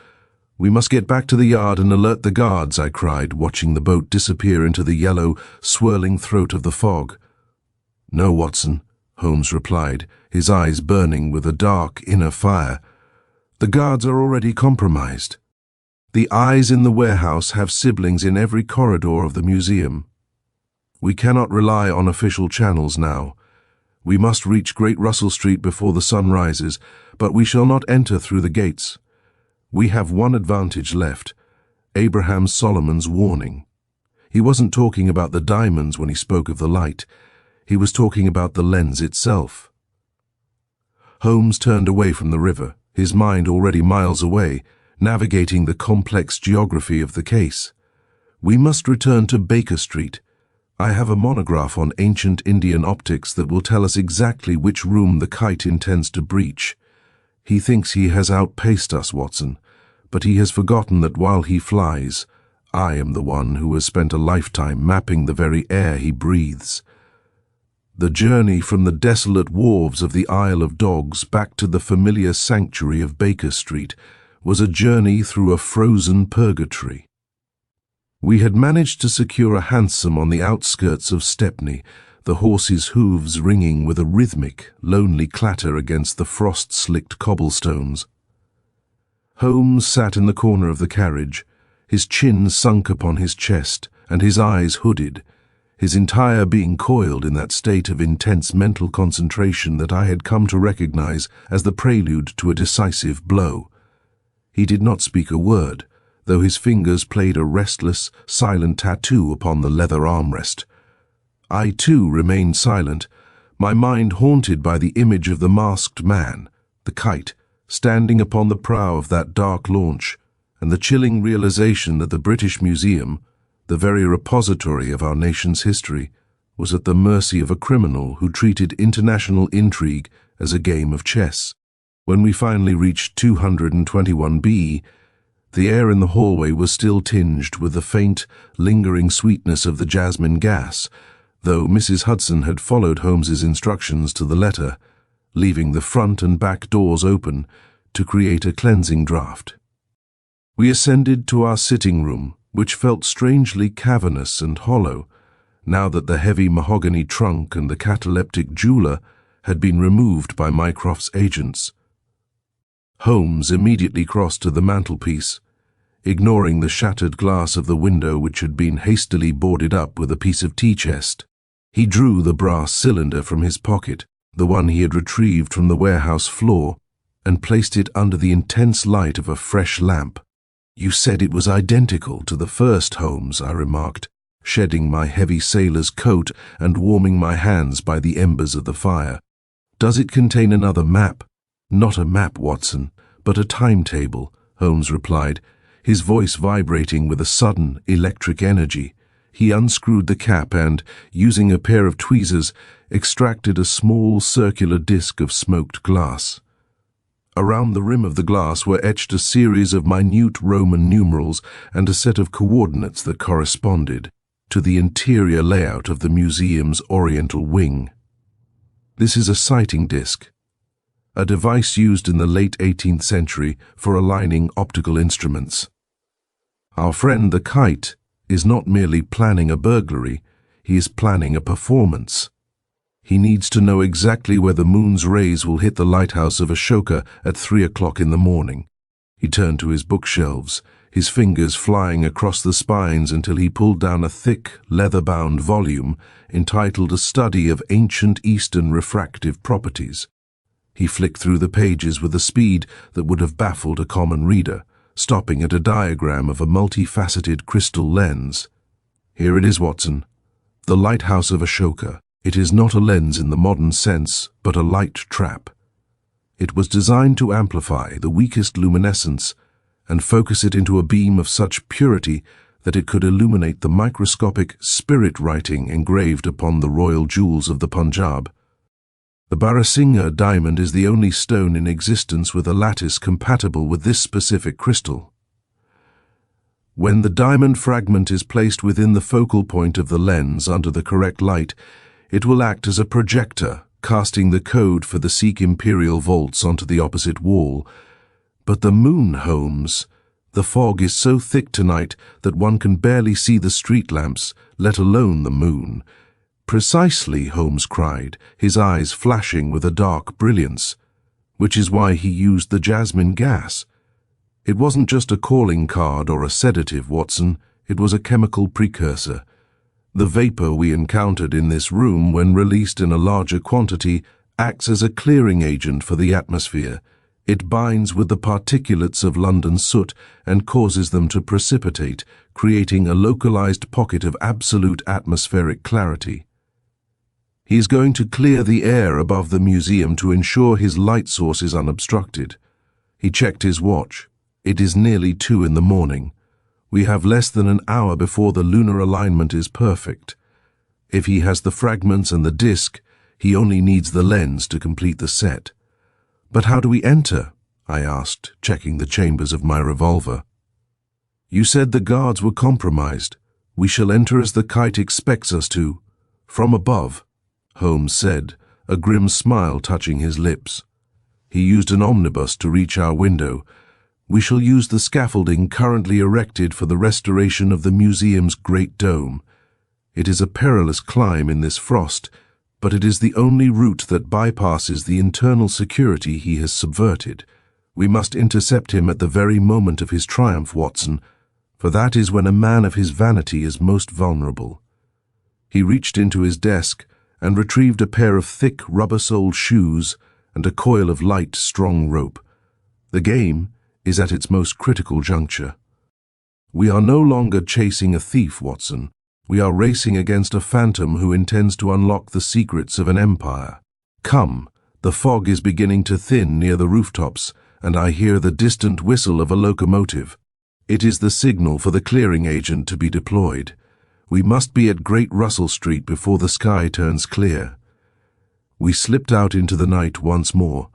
We must get back to the yard and alert the guards," I cried, watching the boat disappear into the yellow, swirling throat of the fog. "No, Watson," Holmes replied, his eyes burning with a dark inner fire. "The guards are already compromised. The eyes in the warehouse have siblings in every corridor of the museum. We cannot rely on official channels now. We must reach Great Russell Street before the sun rises, but we shall not enter through the gates. We have one advantage left: Abraham Solomon's warning. He wasn't talking about the diamonds when he spoke of the light. He was talking about the lens itself." Holmes turned away from the river, his mind already miles away, navigating the complex geography of the case. "We must return to Baker Street. I have a monograph on ancient Indian optics that will tell us exactly which room the kite intends to breach. He thinks he has outpaced us, Watson, but he has forgotten that while he flies, I am the one who has spent a lifetime mapping the very air he breathes. The journey from the desolate wharves of the Isle of Dogs back to the familiar sanctuary of Baker Street was a journey through a frozen purgatory. We had managed to secure a hansom on the outskirts of Stepney, the horses' hooves ringing with a rhythmic, lonely clatter against the frost-slicked cobblestones. Holmes sat in the corner of the carriage, his chin sunk upon his chest and his eyes hooded, his entire being coiled in that state of intense mental concentration that I had come to recognize as the prelude to a decisive blow. He did not speak a word, though his fingers played a restless, silent tattoo upon the leather armrest. I, too, remained silent, my mind haunted by the image of the masked man, the kite, standing upon the prow of that dark launch, and the chilling realization that the British Museum, the very repository of our nation's history, was at the mercy of a criminal who treated international intrigue as a game of chess. When we finally reached 221B, the air in the hallway was still tinged with the faint, lingering sweetness of the jasmine gas, though Mrs. Hudson had followed Holmes's instructions to the letter, leaving the front and back doors open to create a cleansing draught. We ascended to our sitting room, which felt strangely cavernous and hollow, now that the heavy mahogany trunk and the cataleptic jeweler had been removed by Mycroft's agents. Holmes immediately crossed to the mantelpiece, ignoring the shattered glass of the window which had been hastily boarded up with a piece of tea-chest. He drew the brass cylinder from his pocket, the one he had retrieved from the warehouse floor, and placed it under the intense light of a fresh lamp. "You said it was identical to the first, Holmes," I remarked, shedding my heavy sailor's coat and warming my hands by the embers of the fire. "Does it contain another map?" "Not a map, Watson, but a timetable," Holmes replied, his voice vibrating with a sudden electric energy. He unscrewed the cap and, using a pair of tweezers, extracted a small circular disc of smoked glass. Around the rim of the glass were etched a series of minute Roman numerals and a set of coordinates that corresponded to the interior layout of the museum's oriental wing. "This is a sighting disc, a device used in the late 18th century for aligning optical instruments. Our friend the kite is not merely planning a burglary, he is planning a performance. He needs to know exactly where the moon's rays will hit the lighthouse of Ashoka at 3 o'clock in the morning." He turned to his bookshelves, his fingers flying across the spines until he pulled down a thick, leather-bound volume entitled A Study of Ancient Eastern Refractive Properties. He flicked through the pages with a speed that would have baffled a common reader, stopping at a diagram of a multifaceted crystal lens. "Here it is, Watson. The lighthouse of Ashoka. It is not a lens in the modern sense, but a light trap. It was designed to amplify the weakest luminescence and focus it into a beam of such purity that it could illuminate the microscopic spirit writing engraved upon the royal jewels of the Punjab. The Barasingha diamond is the only stone in existence with a lattice compatible with this specific crystal. When the diamond fragment is placed within the focal point of the lens under the correct light, it will act as a projector, casting the code for the Sikh imperial vaults onto the opposite wall. But the moon, Holmes. The fog is so thick tonight that one can barely see the street lamps, let alone the moon. Precisely, Holmes cried, his eyes flashing with a dark brilliance. Which is why he used the jasmine gas. It wasn't just a calling card or a sedative, Watson. It was a chemical precursor. The vapor we encountered in this room, when released in a larger quantity, acts as a clearing agent for the atmosphere. It binds with the particulates of London soot and causes them to precipitate, creating a localized pocket of absolute atmospheric clarity. He is going to clear the air above the museum to ensure his light source is unobstructed. He checked his watch. It is nearly 2 in the morning. We have less than an hour before the lunar alignment is perfect. If he has the fragments and the disc, he only needs the lens to complete the set. But how do we enter? I asked, checking the chambers of my revolver. You said the guards were compromised. We shall enter as the kite expects us to. From above, Holmes said, a grim smile touching his lips. He used an omnibus to reach our window. We shall use the scaffolding currently erected for the restoration of the museum's great dome. It is a perilous climb in this frost, but it is the only route that bypasses the internal security he has subverted. We must intercept him at the very moment of his triumph, Watson, for that is when a man of his vanity is most vulnerable. He reached into his desk and retrieved a pair of thick, rubber-soled shoes and a coil of light, strong rope. The game is at its most critical juncture. We are no longer chasing a thief, Watson. We are racing against a phantom who intends to unlock the secrets of an empire. Come, the fog is beginning to thin near the rooftops, and I hear the distant whistle of a locomotive. It is the signal for the clearing agent to be deployed. We must be at Great Russell Street before the sky turns clear. We slipped out into the night once more.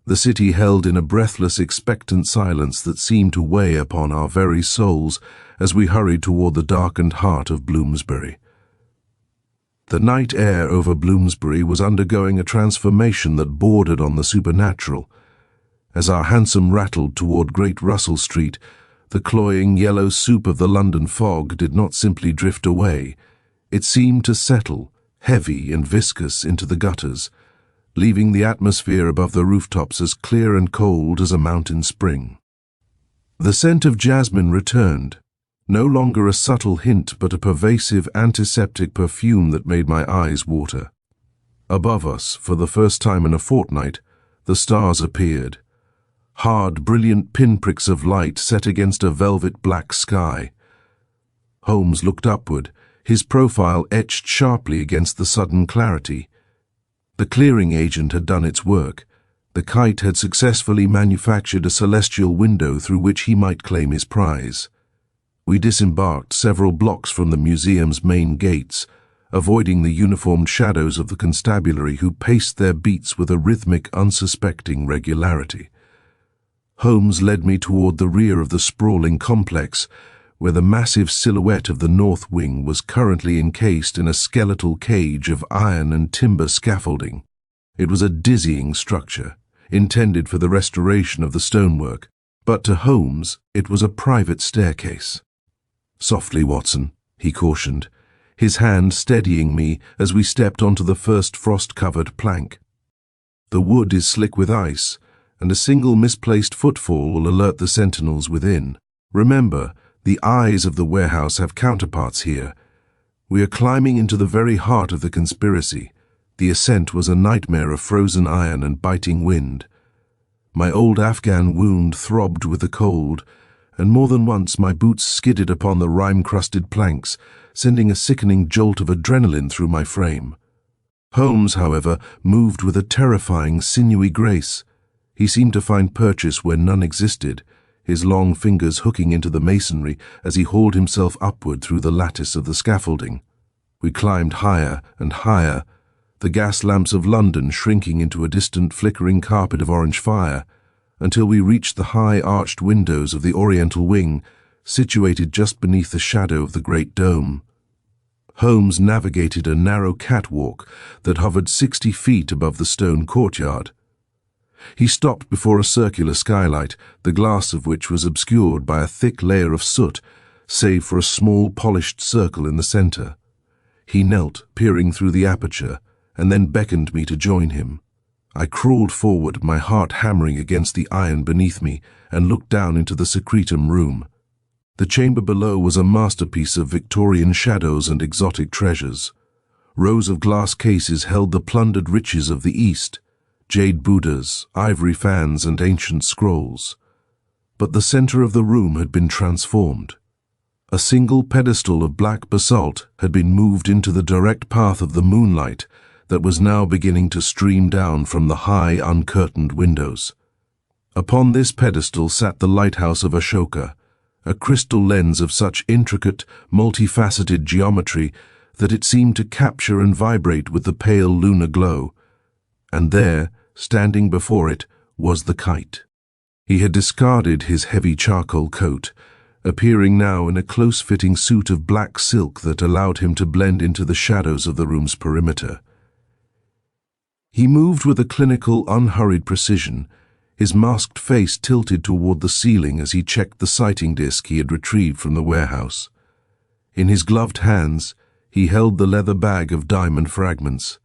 The city held in a breathless, expectant silence that seemed to weigh upon our very souls as we hurried toward the darkened heart of Bloomsbury. The night air over Bloomsbury was undergoing a transformation that bordered on the supernatural. As our hansom rattled toward Great Russell Street, the cloying yellow soup of the London fog did not simply drift away. It seemed to settle, heavy and viscous, into the gutters, leaving the atmosphere above the rooftops as clear and cold as a mountain spring. The scent of jasmine returned, no longer a subtle hint but a pervasive antiseptic perfume that made my eyes water. Above us, for the first time in a fortnight, the stars appeared. Hard, brilliant pinpricks of light set against a velvet black sky. Holmes looked upward, his profile etched sharply against the sudden clarity. The clearing agent had done its work. The kite had successfully manufactured a celestial window through which he might claim his prize. We disembarked several blocks from the museum's main gates, avoiding the uniformed shadows of the constabulary who paced their beats with a rhythmic, unsuspecting regularity. Holmes led me toward the rear of the sprawling complex, where the massive silhouette of the north wing was currently encased in a skeletal cage of iron and timber scaffolding. It was a dizzying structure, intended for the restoration of the stonework, but to Holmes it was a private staircase. "Softly, Watson," he cautioned, his hand steadying me as we stepped onto the first frost-covered plank. "The wood is slick with ice, and a single misplaced footfall will alert the sentinels within. Remember, the eyes of the warehouse have counterparts here. We are climbing into the very heart of the conspiracy. The ascent was a nightmare of frozen iron and biting wind. My old Afghan wound throbbed with the cold, and more than once my boots skidded upon the rime-crusted planks, sending a sickening jolt of adrenaline through my frame. Holmes, however, moved with a terrifying, sinewy grace. He seemed to find purchase where none existed, his long fingers hooking into the masonry as he hauled himself upward through the lattice of the scaffolding. We climbed higher and higher. the gas lamps of London shrinking into a distant flickering carpet of orange fire, until we reached the high arched windows of the Oriental wing, situated just beneath the shadow of the great dome. Holmes navigated a narrow catwalk that hovered 60 feet above the stone courtyard. He stopped before a circular skylight, the glass of which was obscured by a thick layer of soot, save for a small polished circle in the center. He knelt, peering through the aperture, and then beckoned me to join him. I crawled forward, my heart hammering against the iron beneath me, and looked down into the secretum room. The chamber below was a masterpiece of Victorian shadows and exotic treasures. Rows of glass cases held the plundered riches of the East, jade Buddhas, ivory fans, and ancient scrolls. But the center of the room had been transformed. A single pedestal of black basalt had been moved into the direct path of the moonlight that was now beginning to stream down from the high, uncurtained windows. Upon this pedestal sat the lighthouse of Ashoka, a crystal lens of such intricate, multifaceted geometry that it seemed to capture and vibrate with the pale lunar glow. And there, standing before it, was the kite. He had discarded his heavy charcoal coat, appearing now in a close-fitting suit of black silk that allowed him to blend into the shadows of the room's perimeter. He moved with a clinical, unhurried precision, his masked face tilted toward the ceiling as he checked the sighting disc he had retrieved from the warehouse. In his gloved hands, he held the leather bag of diamond fragments.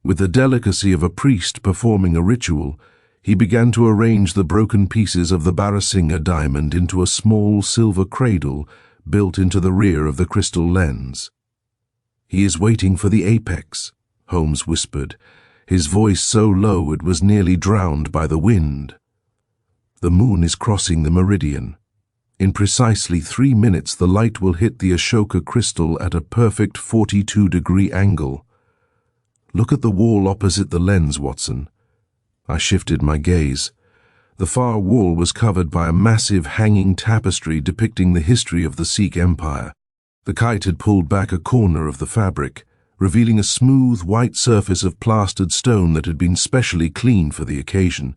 With the delicacy of a priest performing a ritual, he began to arrange the broken pieces of the Barasingha diamond into a small silver cradle built into the rear of the crystal lens. "He is waiting for the apex," Holmes whispered, his voice so low it was nearly drowned by the wind. "The moon is crossing the meridian. In precisely 3 minutes the light will hit the Ashoka crystal at a perfect 42-degree angle. Look at the wall opposite the lens, Watson." I shifted my gaze. The far wall was covered by a massive hanging tapestry depicting the history of the Sikh Empire. The kite had pulled back a corner of the fabric, revealing a smooth white surface of plastered stone that had been specially cleaned for the occasion.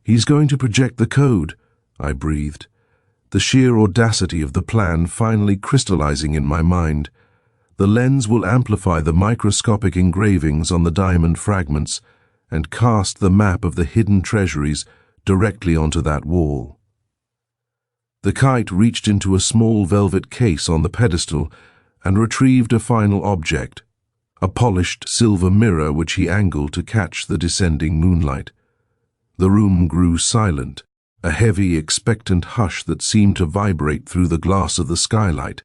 "He's going to project the code," I breathed, the sheer audacity of the plan finally crystallizing in my mind. The lens will amplify the microscopic engravings on the diamond fragments and cast the map of the hidden treasuries directly onto that wall. The kite reached into a small velvet case on the pedestal and retrieved a final object, a polished silver mirror which he angled to catch the descending moonlight. The room grew silent, a heavy, expectant hush that seemed to vibrate through the glass of the skylight.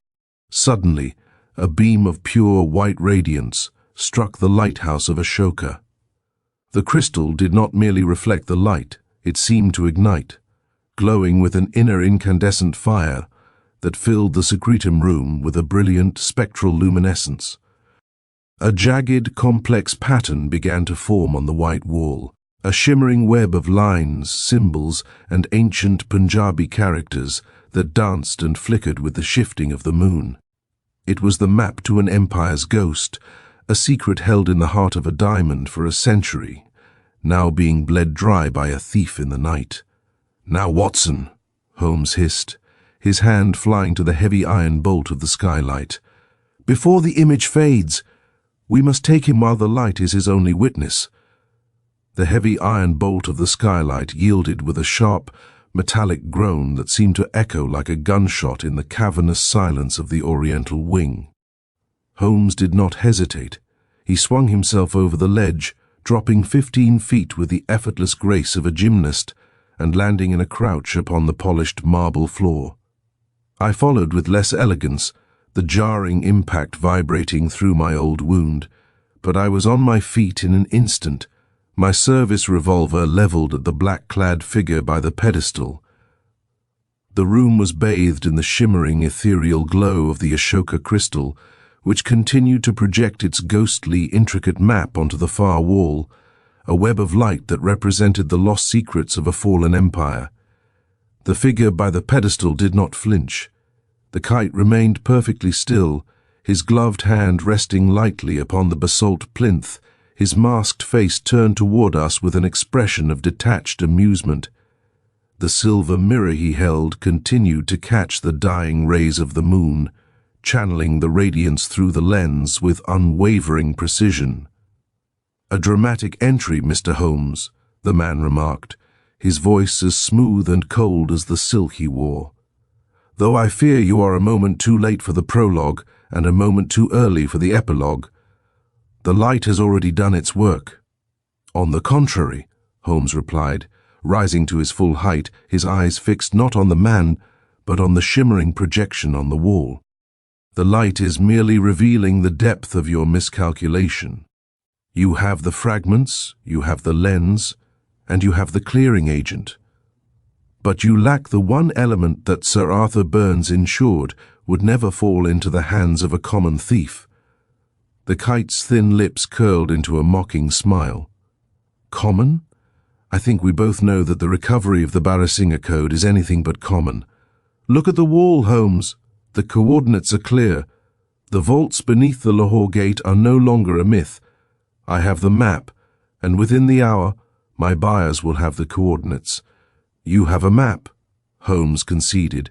Suddenly, a beam of pure white radiance struck the lighthouse of Ashoka. The crystal did not merely reflect the light, it seemed to ignite, glowing with an inner incandescent fire that filled the secretum room with a brilliant spectral luminescence. A jagged, complex pattern began to form on the white wall, a shimmering web of lines, symbols, and ancient Punjabi characters that danced and flickered with the shifting of the moon. It was the map to an empire's ghost, a secret held in the heart of a diamond for a century, now being bled dry by a thief in the night. "Now, Watson," Holmes hissed, his hand flying to the heavy iron bolt of the skylight. "Before the image fades, we must take him while the light is his only witness." The heavy iron bolt of the skylight yielded with a sharp, metallic groan that seemed to echo like a gunshot in the cavernous silence of the Oriental wing. Holmes did not hesitate. He swung himself over the ledge, dropping 15 feet with the effortless grace of a gymnast and landing in a crouch upon the polished marble floor. I followed with less elegance, the jarring impact vibrating through my old wound, but I was on my feet in an instant, my service revolver leveled at the black-clad figure by the pedestal. The room was bathed in the shimmering, ethereal glow of the Ashoka crystal, which continued to project its ghostly, intricate map onto the far wall, a web of light that represented the lost secrets of a fallen empire. The figure by the pedestal did not flinch. The kite remained perfectly still, his gloved hand resting lightly upon the basalt plinth, his masked face turned toward us with an expression of detached amusement. The silver mirror he held continued to catch the dying rays of the moon, channeling the radiance through the lens with unwavering precision. "A dramatic entry, Mr. Holmes," the man remarked, his voice as smooth and cold as the silk he wore. "Though I fear you are a moment too late for the prologue and a moment too early for the epilogue. The light has already done its work." "On the contrary," Holmes replied, rising to his full height, his eyes fixed not on the man, but on the shimmering projection on the wall. "The light is merely revealing the depth of your miscalculation. You have the fragments, you have the lens, and you have the clearing agent. But you lack the one element that Sir Arthur Burns ensured would never fall into the hands of a common thief." The kite's thin lips curled into a mocking smile. "Common? I think we both know that the recovery of the Barasinger Code is anything but common. Look at the wall, Holmes. The coordinates are clear. The vaults beneath the Lahore Gate are no longer a myth. I have the map, and within the hour, my buyers will have the coordinates." "You have a map," Holmes conceded,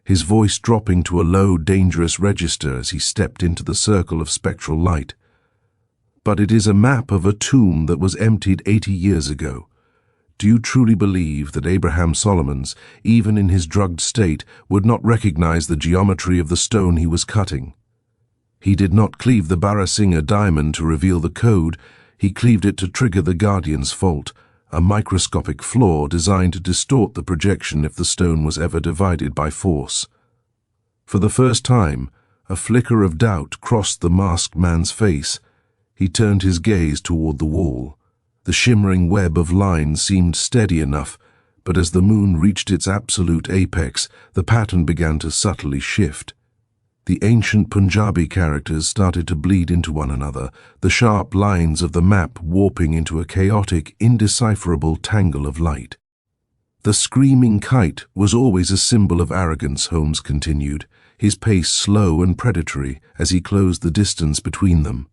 his voice dropping to a low, dangerous register as he stepped into the circle of spectral light. "But it is a map of a tomb that was emptied 80 years ago. Do you truly believe that Abraham Solomons, even in his drugged state, would not recognize the geometry of the stone he was cutting? He did not cleave the Barasinger diamond to reveal the code, he cleaved it to trigger the Guardian's fault, a microscopic flaw designed to distort the projection if the stone was ever divided by force." For the first time, a flicker of doubt crossed the masked man's face. He turned his gaze toward the wall. The shimmering web of lines seemed steady enough, but as the moon reached its absolute apex, the pattern began to subtly shift. The ancient Punjabi characters started to bleed into one another, the sharp lines of the map warping into a chaotic, indecipherable tangle of light. "The screaming kite was always a symbol of arrogance," Holmes continued, his pace slow and predatory as he closed the distance between them.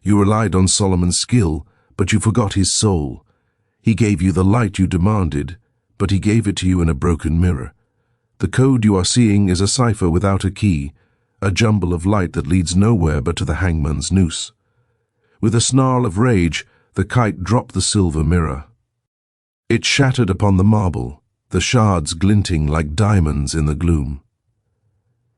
"You relied on Solomon's skill, but you forgot his soul. He gave you the light you demanded, but he gave it to you in a broken mirror. The code you are seeing is a cipher without a key, a jumble of light that leads nowhere but to the hangman's noose." With a snarl of rage, the kite dropped the silver mirror. It shattered upon the marble, the shards glinting like diamonds in the gloom.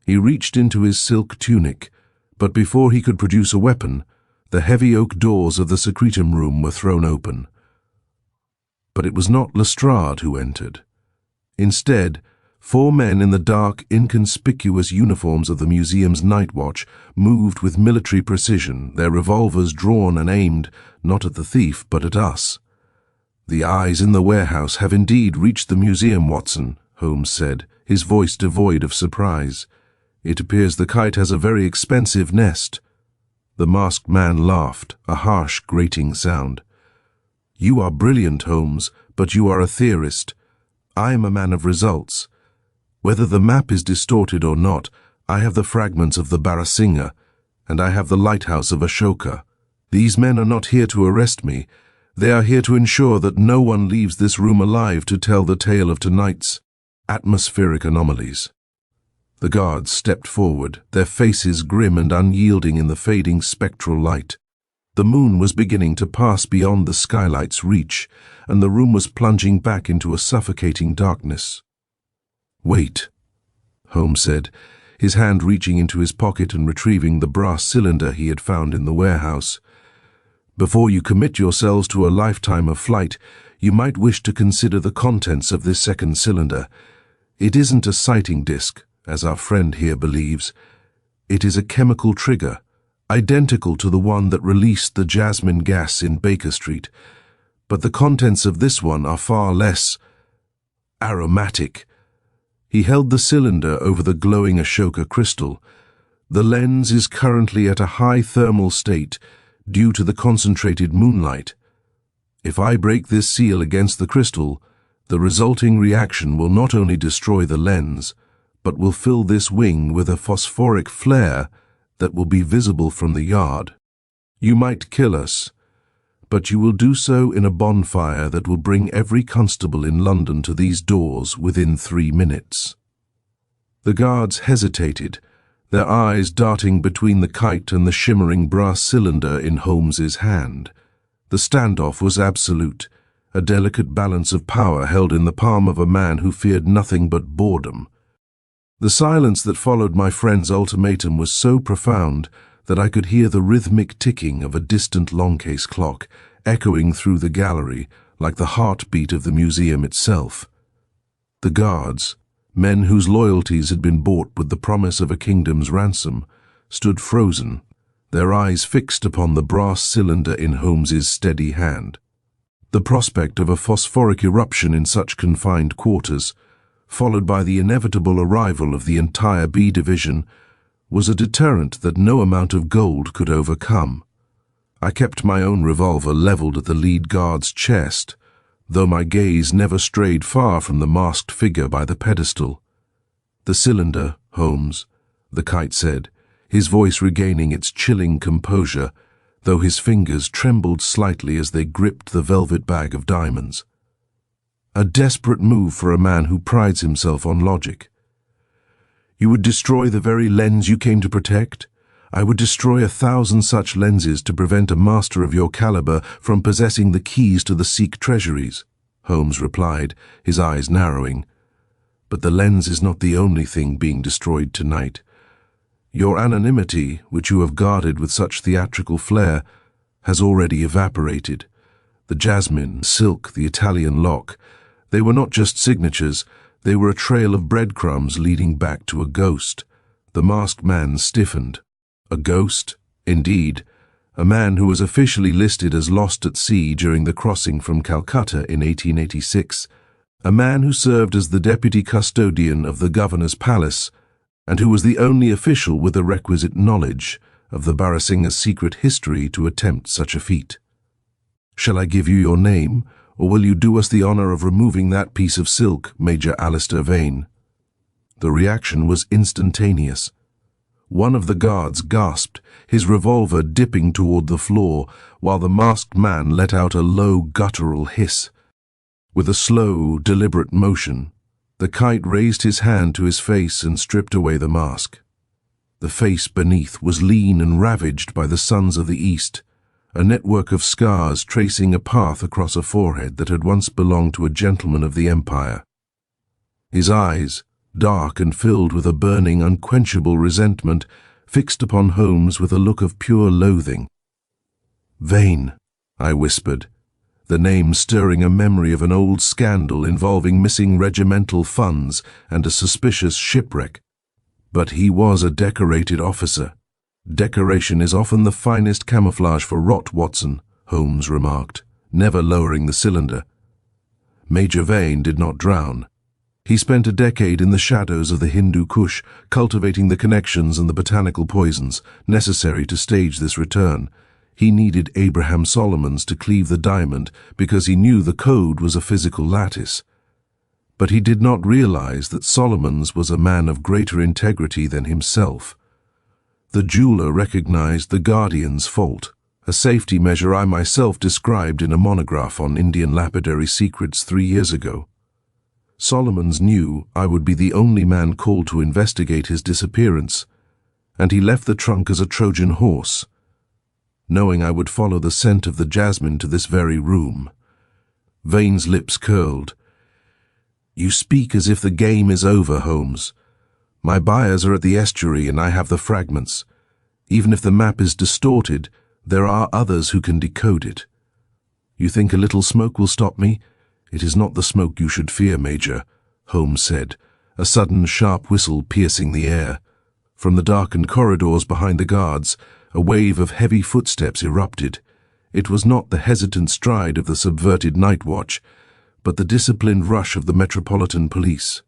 He reached into his silk tunic, but before he could produce a weapon, the heavy oak doors of the secretum room were thrown open. But it was not Lestrade who entered. Instead, 4 men in the dark, inconspicuous uniforms of the museum's night watch moved with military precision, their revolvers drawn and aimed, not at the thief, but at us. "The eyes in the warehouse have indeed reached the museum, Watson," Holmes said, his voice devoid of surprise. "It appears the kite has a very expensive nest." The masked man laughed, a harsh, grating sound. "You are brilliant, Holmes, but you are a theorist. I am a man of results. Whether the map is distorted or not, I have the fragments of the Barasinger, and I have the lighthouse of Ashoka. These men are not here to arrest me. They are here to ensure that no one leaves this room alive to tell the tale of tonight's atmospheric anomalies." The guards stepped forward, their faces grim and unyielding in the fading spectral light. The moon was beginning to pass beyond the skylight's reach, and the room was plunging back into a suffocating darkness. "Wait," Holmes said, his hand reaching into his pocket and retrieving the brass cylinder he had found in the warehouse. "Before you commit yourselves to a lifetime of flight, you might wish to consider the contents of this second cylinder. It isn't a sighting disc, as our friend here believes. It is a chemical trigger, identical to the one that released the jasmine gas in Baker Street. But the contents of this one are far less aromatic." He held the cylinder over the glowing Ashoka crystal. "The lens is currently at a high thermal state due to the concentrated moonlight. If I break this seal against the crystal, the resulting reaction will not only destroy the lens, but will fill this wing with a phosphoric flare that will be visible from the yard. You might kill us, but you will do so in a bonfire that will bring every constable in London to these doors within 3 minutes." The guards hesitated, their eyes darting between the kite and the shimmering brass cylinder in Holmes's hand. The standoff was absolute, a delicate balance of power held in the palm of a man who feared nothing but boredom. The silence that followed my friend's ultimatum was so profound that I could hear the rhythmic ticking of a distant long-case clock echoing through the gallery like the heartbeat of the museum itself. The guards, men whose loyalties had been bought with the promise of a kingdom's ransom, stood frozen, their eyes fixed upon the brass cylinder in Holmes's steady hand. The prospect of a phosphoric eruption in such confined quarters, followed by the inevitable arrival of the entire B Division, was a deterrent that no amount of gold could overcome. I kept my own revolver leveled at the lead guard's chest, though my gaze never strayed far from the masked figure by the pedestal. "The cylinder, Holmes," the kite said, his voice regaining its chilling composure, though his fingers trembled slightly as they gripped the velvet bag of diamonds. A desperate move for a man who prides himself on logic. "You would destroy the very lens you came to protect? I would destroy 1,000 such lenses to prevent a master of your caliber from possessing the keys to the Sikh treasuries," Holmes replied, his eyes narrowing. "But the lens is not the only thing being destroyed tonight. Your anonymity, which you have guarded with such theatrical flair, has already evaporated. The jasmine, silk, the Italian lock, they were not just signatures, they were a trail of breadcrumbs leading back to a ghost." The masked man stiffened. A ghost, indeed, a man who was officially listed as lost at sea during the crossing from Calcutta in 1886, a man who served as the deputy custodian of the governor's palace, and who was the only official with the requisite knowledge of the Barasinga's secret history to attempt such a feat. "Shall I give you your name, or will you do us the honor of removing that piece of silk, Major Alistair Vane?" The reaction was instantaneous. One of the guards gasped, his revolver dipping toward the floor, while the masked man let out a low guttural hiss. With a slow, deliberate motion, the kite raised his hand to his face and stripped away the mask. The face beneath was lean and ravaged by the suns of the east, a network of scars tracing a path across a forehead that had once belonged to a gentleman of the empire. His eyes, dark and filled with a burning, unquenchable resentment, fixed upon Holmes with a look of pure loathing. "Vane," I whispered, the name stirring a memory of an old scandal involving missing regimental funds and a suspicious shipwreck. But he was a decorated officer. "Decoration is often the finest camouflage for rot, Watson," Holmes remarked, never lowering the cylinder. Major Vane did not drown. He spent a decade in the shadows of the Hindu Kush, cultivating the connections and the botanical poisons necessary to stage this return. He needed Abraham Solomons to cleave the diamond because he knew the code was a physical lattice. But he did not realize that Solomons was a man of greater integrity than himself. The jeweler recognized the guardian's fault, a safety measure I myself described in a monograph on Indian lapidary secrets 3 years ago. Solomons knew I would be the only man called to investigate his disappearance, and he left the trunk as a Trojan horse, knowing I would follow the scent of the jasmine to this very room. Vane's lips curled. "You speak as if the game is over, Holmes. My buyers are at the estuary and I have the fragments. Even if the map is distorted, there are others who can decode it. You think a little smoke will stop me? It is not the smoke you should fear, Major," Holmes said, a sudden sharp whistle piercing the air. From the darkened corridors behind the guards, a wave of heavy footsteps erupted. It was not the hesitant stride of the subverted night watch, but the disciplined rush of the Metropolitan Police.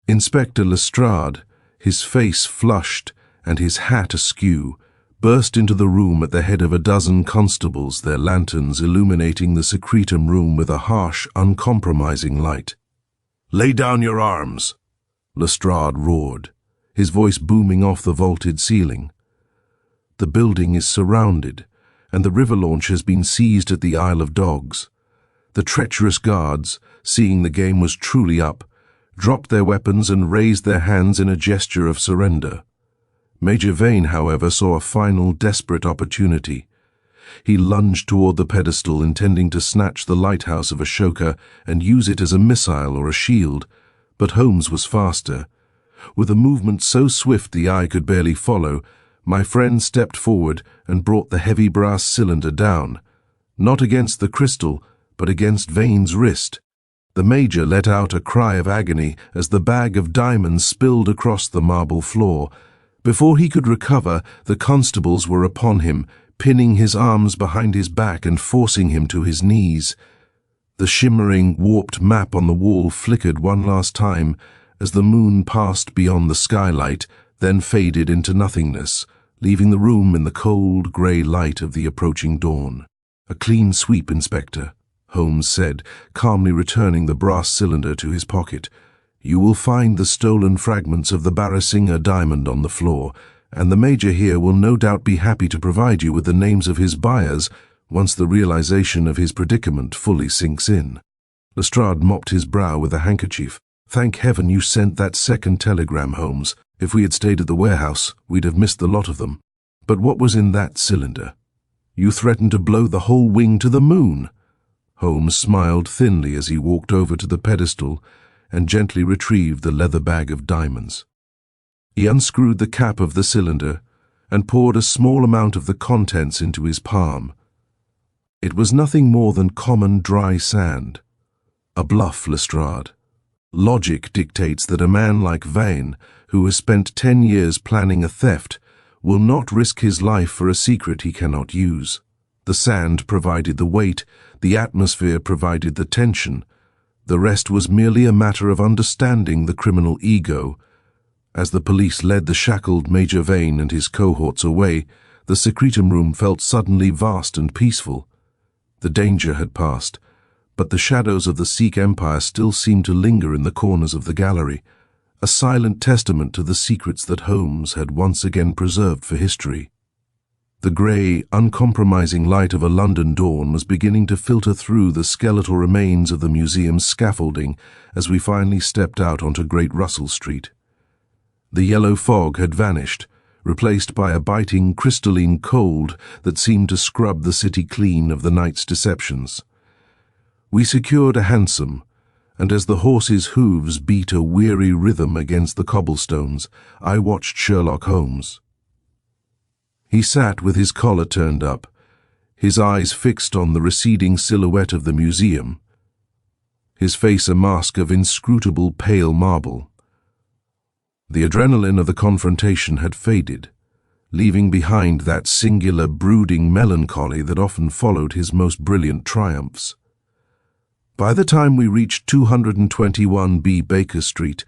Inspector Lestrade, his face flushed and his hat askew, burst into the room at the head of a dozen constables, their lanterns illuminating the secretum room with a harsh, uncompromising light. "Lay down your arms," Lestrade roared, his voice booming off the vaulted ceiling. The building is surrounded, and the river launch has been seized at the Isle of Dogs. The treacherous guards, seeing the game was truly up, dropped their weapons and raised their hands in a gesture of surrender. Major Vane, however, saw a final desperate opportunity. He lunged toward the pedestal, intending to snatch the lighthouse of Ashoka and use it as a missile or a shield, but Holmes was faster. With a movement so swift the eye could barely follow, my friend stepped forward and brought the heavy brass cylinder down, not against the crystal, but against Vane's wrist. The Major let out a cry of agony as the bag of diamonds spilled across the marble floor. Before he could recover, the constables were upon him, pinning his arms behind his back and forcing him to his knees. The shimmering, warped map on the wall flickered one last time as the moon passed beyond the skylight, then faded into nothingness, leaving the room in the cold, grey light of the approaching dawn. "A clean sweep, Inspector," Holmes said, calmly returning the brass cylinder to his pocket. "You will find the stolen fragments of the Barasingha diamond on the floor, and the Major here will no doubt be happy to provide you with the names of his buyers once the realization of his predicament fully sinks in." Lestrade mopped his brow with a handkerchief. "Thank heaven you sent that second telegram, Holmes. If we had stayed at the warehouse, we'd have missed the lot of them. But what was in that cylinder? You threatened to blow the whole wing to the moon." Holmes smiled thinly as he walked over to the pedestal and gently retrieved the leather bag of diamonds. He unscrewed the cap of the cylinder and poured a small amount of the contents into his palm. It was nothing more than common dry sand. A bluff, Lestrade. Logic dictates that a man like Vane, who has spent 10 years planning a theft, will not risk his life for a secret he cannot use. The sand provided the weight, the atmosphere provided the tension. The rest was merely a matter of understanding the criminal ego. As the police led the shackled Major Vane and his cohorts away, the secretum room felt suddenly vast and peaceful. The danger had passed, but the shadows of the Sikh Empire still seemed to linger in the corners of the gallery, a silent testament to the secrets that Holmes had once again preserved for history. The grey, uncompromising light of a London dawn was beginning to filter through the skeletal remains of the museum's scaffolding as we finally stepped out onto Great Russell Street. The yellow fog had vanished, replaced by a biting, crystalline cold that seemed to scrub the city clean of the night's deceptions. We secured a hansom, and as the horses' hooves beat a weary rhythm against the cobblestones, I watched Sherlock Holmes. He sat with his collar turned up, his eyes fixed on the receding silhouette of the museum, his face a mask of inscrutable pale marble. The adrenaline of the confrontation had faded, leaving behind that singular brooding melancholy that often followed his most brilliant triumphs. By the time we reached 221B Baker Street,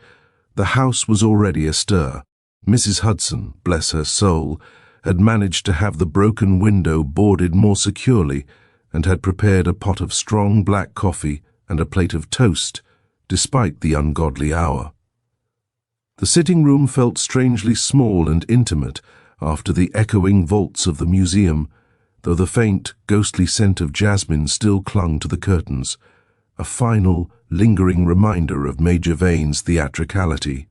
the house was already astir. Mrs. Hudson, bless her soul, had managed to have the broken window boarded more securely and had prepared a pot of strong black coffee and a plate of toast, despite the ungodly hour. The sitting room felt strangely small and intimate after the echoing vaults of the museum, though the faint, ghostly scent of jasmine still clung to the curtains, a final, lingering reminder of Major Vane's theatricality.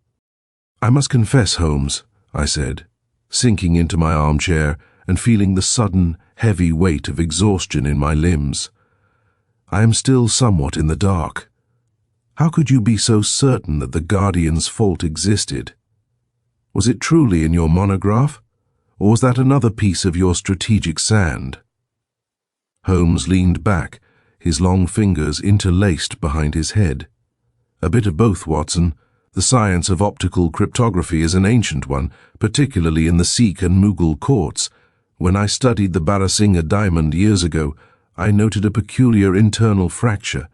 "I must confess, Holmes," I said, sinking into my armchair and feeling the sudden, heavy weight of exhaustion in my limbs. "I am still somewhat in the dark. How could you be so certain that the Guardian's fault existed? Was it truly in your monograph, or was that another piece of your strategic sand?" Holmes leaned back, his long fingers interlaced behind his head. "A bit of both, Watson. The science of optical cryptography is an ancient one, particularly in the Sikh and Mughal courts. When I studied the Barasingha diamond years ago, I noted a peculiar internal fracture,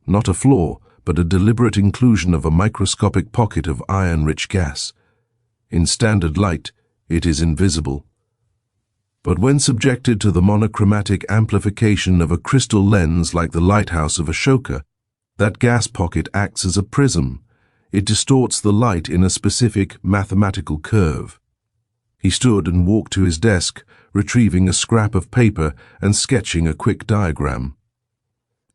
not a flaw, but a deliberate inclusion of a microscopic pocket of iron-rich gas. In standard light, it is invisible. But when subjected to the monochromatic amplification of a crystal lens like the lighthouse of Ashoka, that gas pocket acts as a prism. It distorts the light in a specific mathematical curve. He stood and walked to his desk, retrieving a scrap of paper and sketching a quick diagram.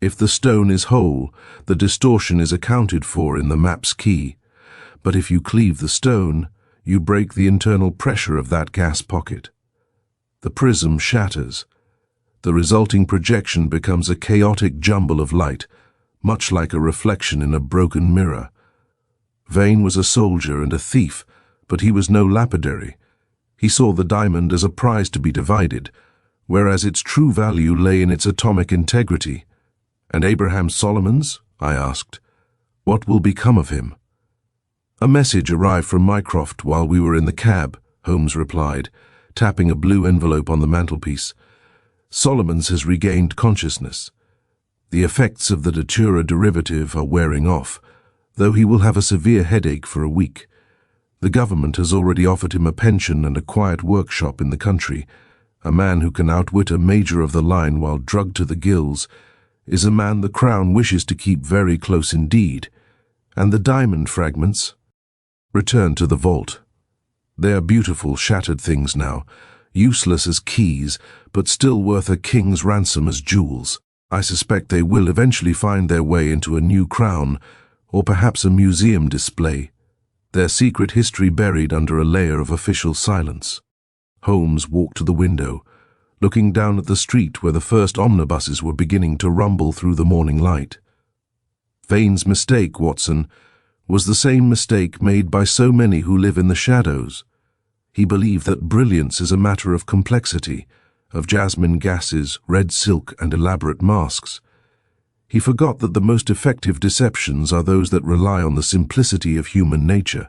If the stone is whole, the distortion is accounted for in the map's key. But if you cleave the stone, you break the internal pressure of that gas pocket. The prism shatters. The resulting projection becomes a chaotic jumble of light, much like a reflection in a broken mirror. Vane was a soldier and a thief, but he was no lapidary. He saw the diamond as a prize to be divided, whereas its true value lay in its atomic integrity. "And Abraham Solomon's?" I asked. "What will become of him?" "A message arrived from Mycroft while we were in the cab," Holmes replied, tapping a blue envelope on the mantelpiece. "Solomon's has regained consciousness. The effects of the datura derivative are wearing off, though he will have a severe headache for a week. The government has already offered him a pension and a quiet workshop in the country. A man who can outwit a major of the line while drugged to the gills is a man the Crown wishes to keep very close indeed. And the diamond fragments? Return to the vault. They are beautiful, shattered things now, useless as keys, but still worth a king's ransom as jewels. I suspect they will eventually find their way into a new crown, or perhaps a museum display, their secret history buried under a layer of official silence." Holmes walked to the window, looking down at the street where the first omnibuses were beginning to rumble through the morning light. "Vane's mistake, Watson, was the same mistake made by so many who live in the shadows. He believed that brilliance is a matter of complexity, of jasmine gases, red silk, and elaborate masks. He forgot that the most effective deceptions are those that rely on the simplicity of human nature.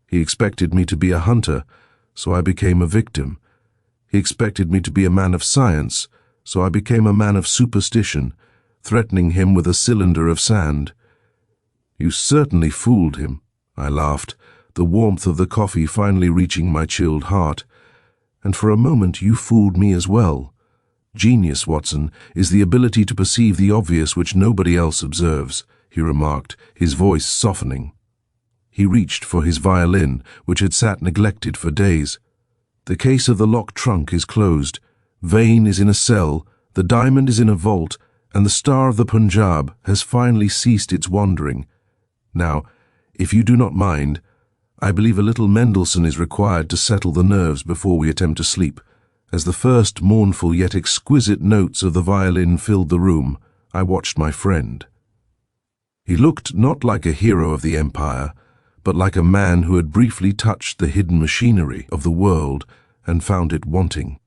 He expected me to be a hunter, so I became a victim. He expected me to be a man of science, so I became a man of superstition, threatening him with a cylinder of sand. You certainly fooled him," I laughed, the warmth of the coffee finally reaching my chilled heart. "And for a moment you fooled me as well. Genius, Watson, is the ability to perceive the obvious which nobody else observes," he remarked, his voice softening. He reached for his violin, which had sat neglected for days. "The case of the locked trunk is closed. Vane is in a cell, the diamond is in a vault, and the Star of the Punjab has finally ceased its wandering. Now, if you do not mind, I believe a little Mendelssohn is required to settle the nerves before we attempt to sleep." As the first mournful yet exquisite notes of the violin filled the room, I watched my friend. He looked not like a hero of the empire, but like a man who had briefly touched the hidden machinery of the world and found it wanting.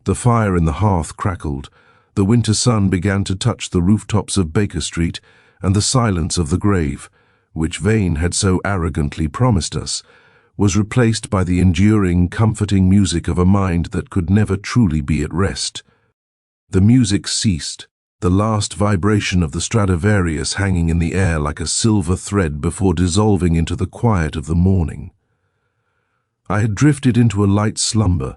The fire in the hearth crackled, the winter sun began to touch the rooftops of Baker Street, and the silence of the grave, which Vane had so arrogantly promised us, was replaced by the enduring, comforting music of a mind that could never truly be at rest. The music ceased, the last vibration of the Stradivarius hanging in the air like a silver thread before dissolving into the quiet of the morning. I had drifted into a light slumber,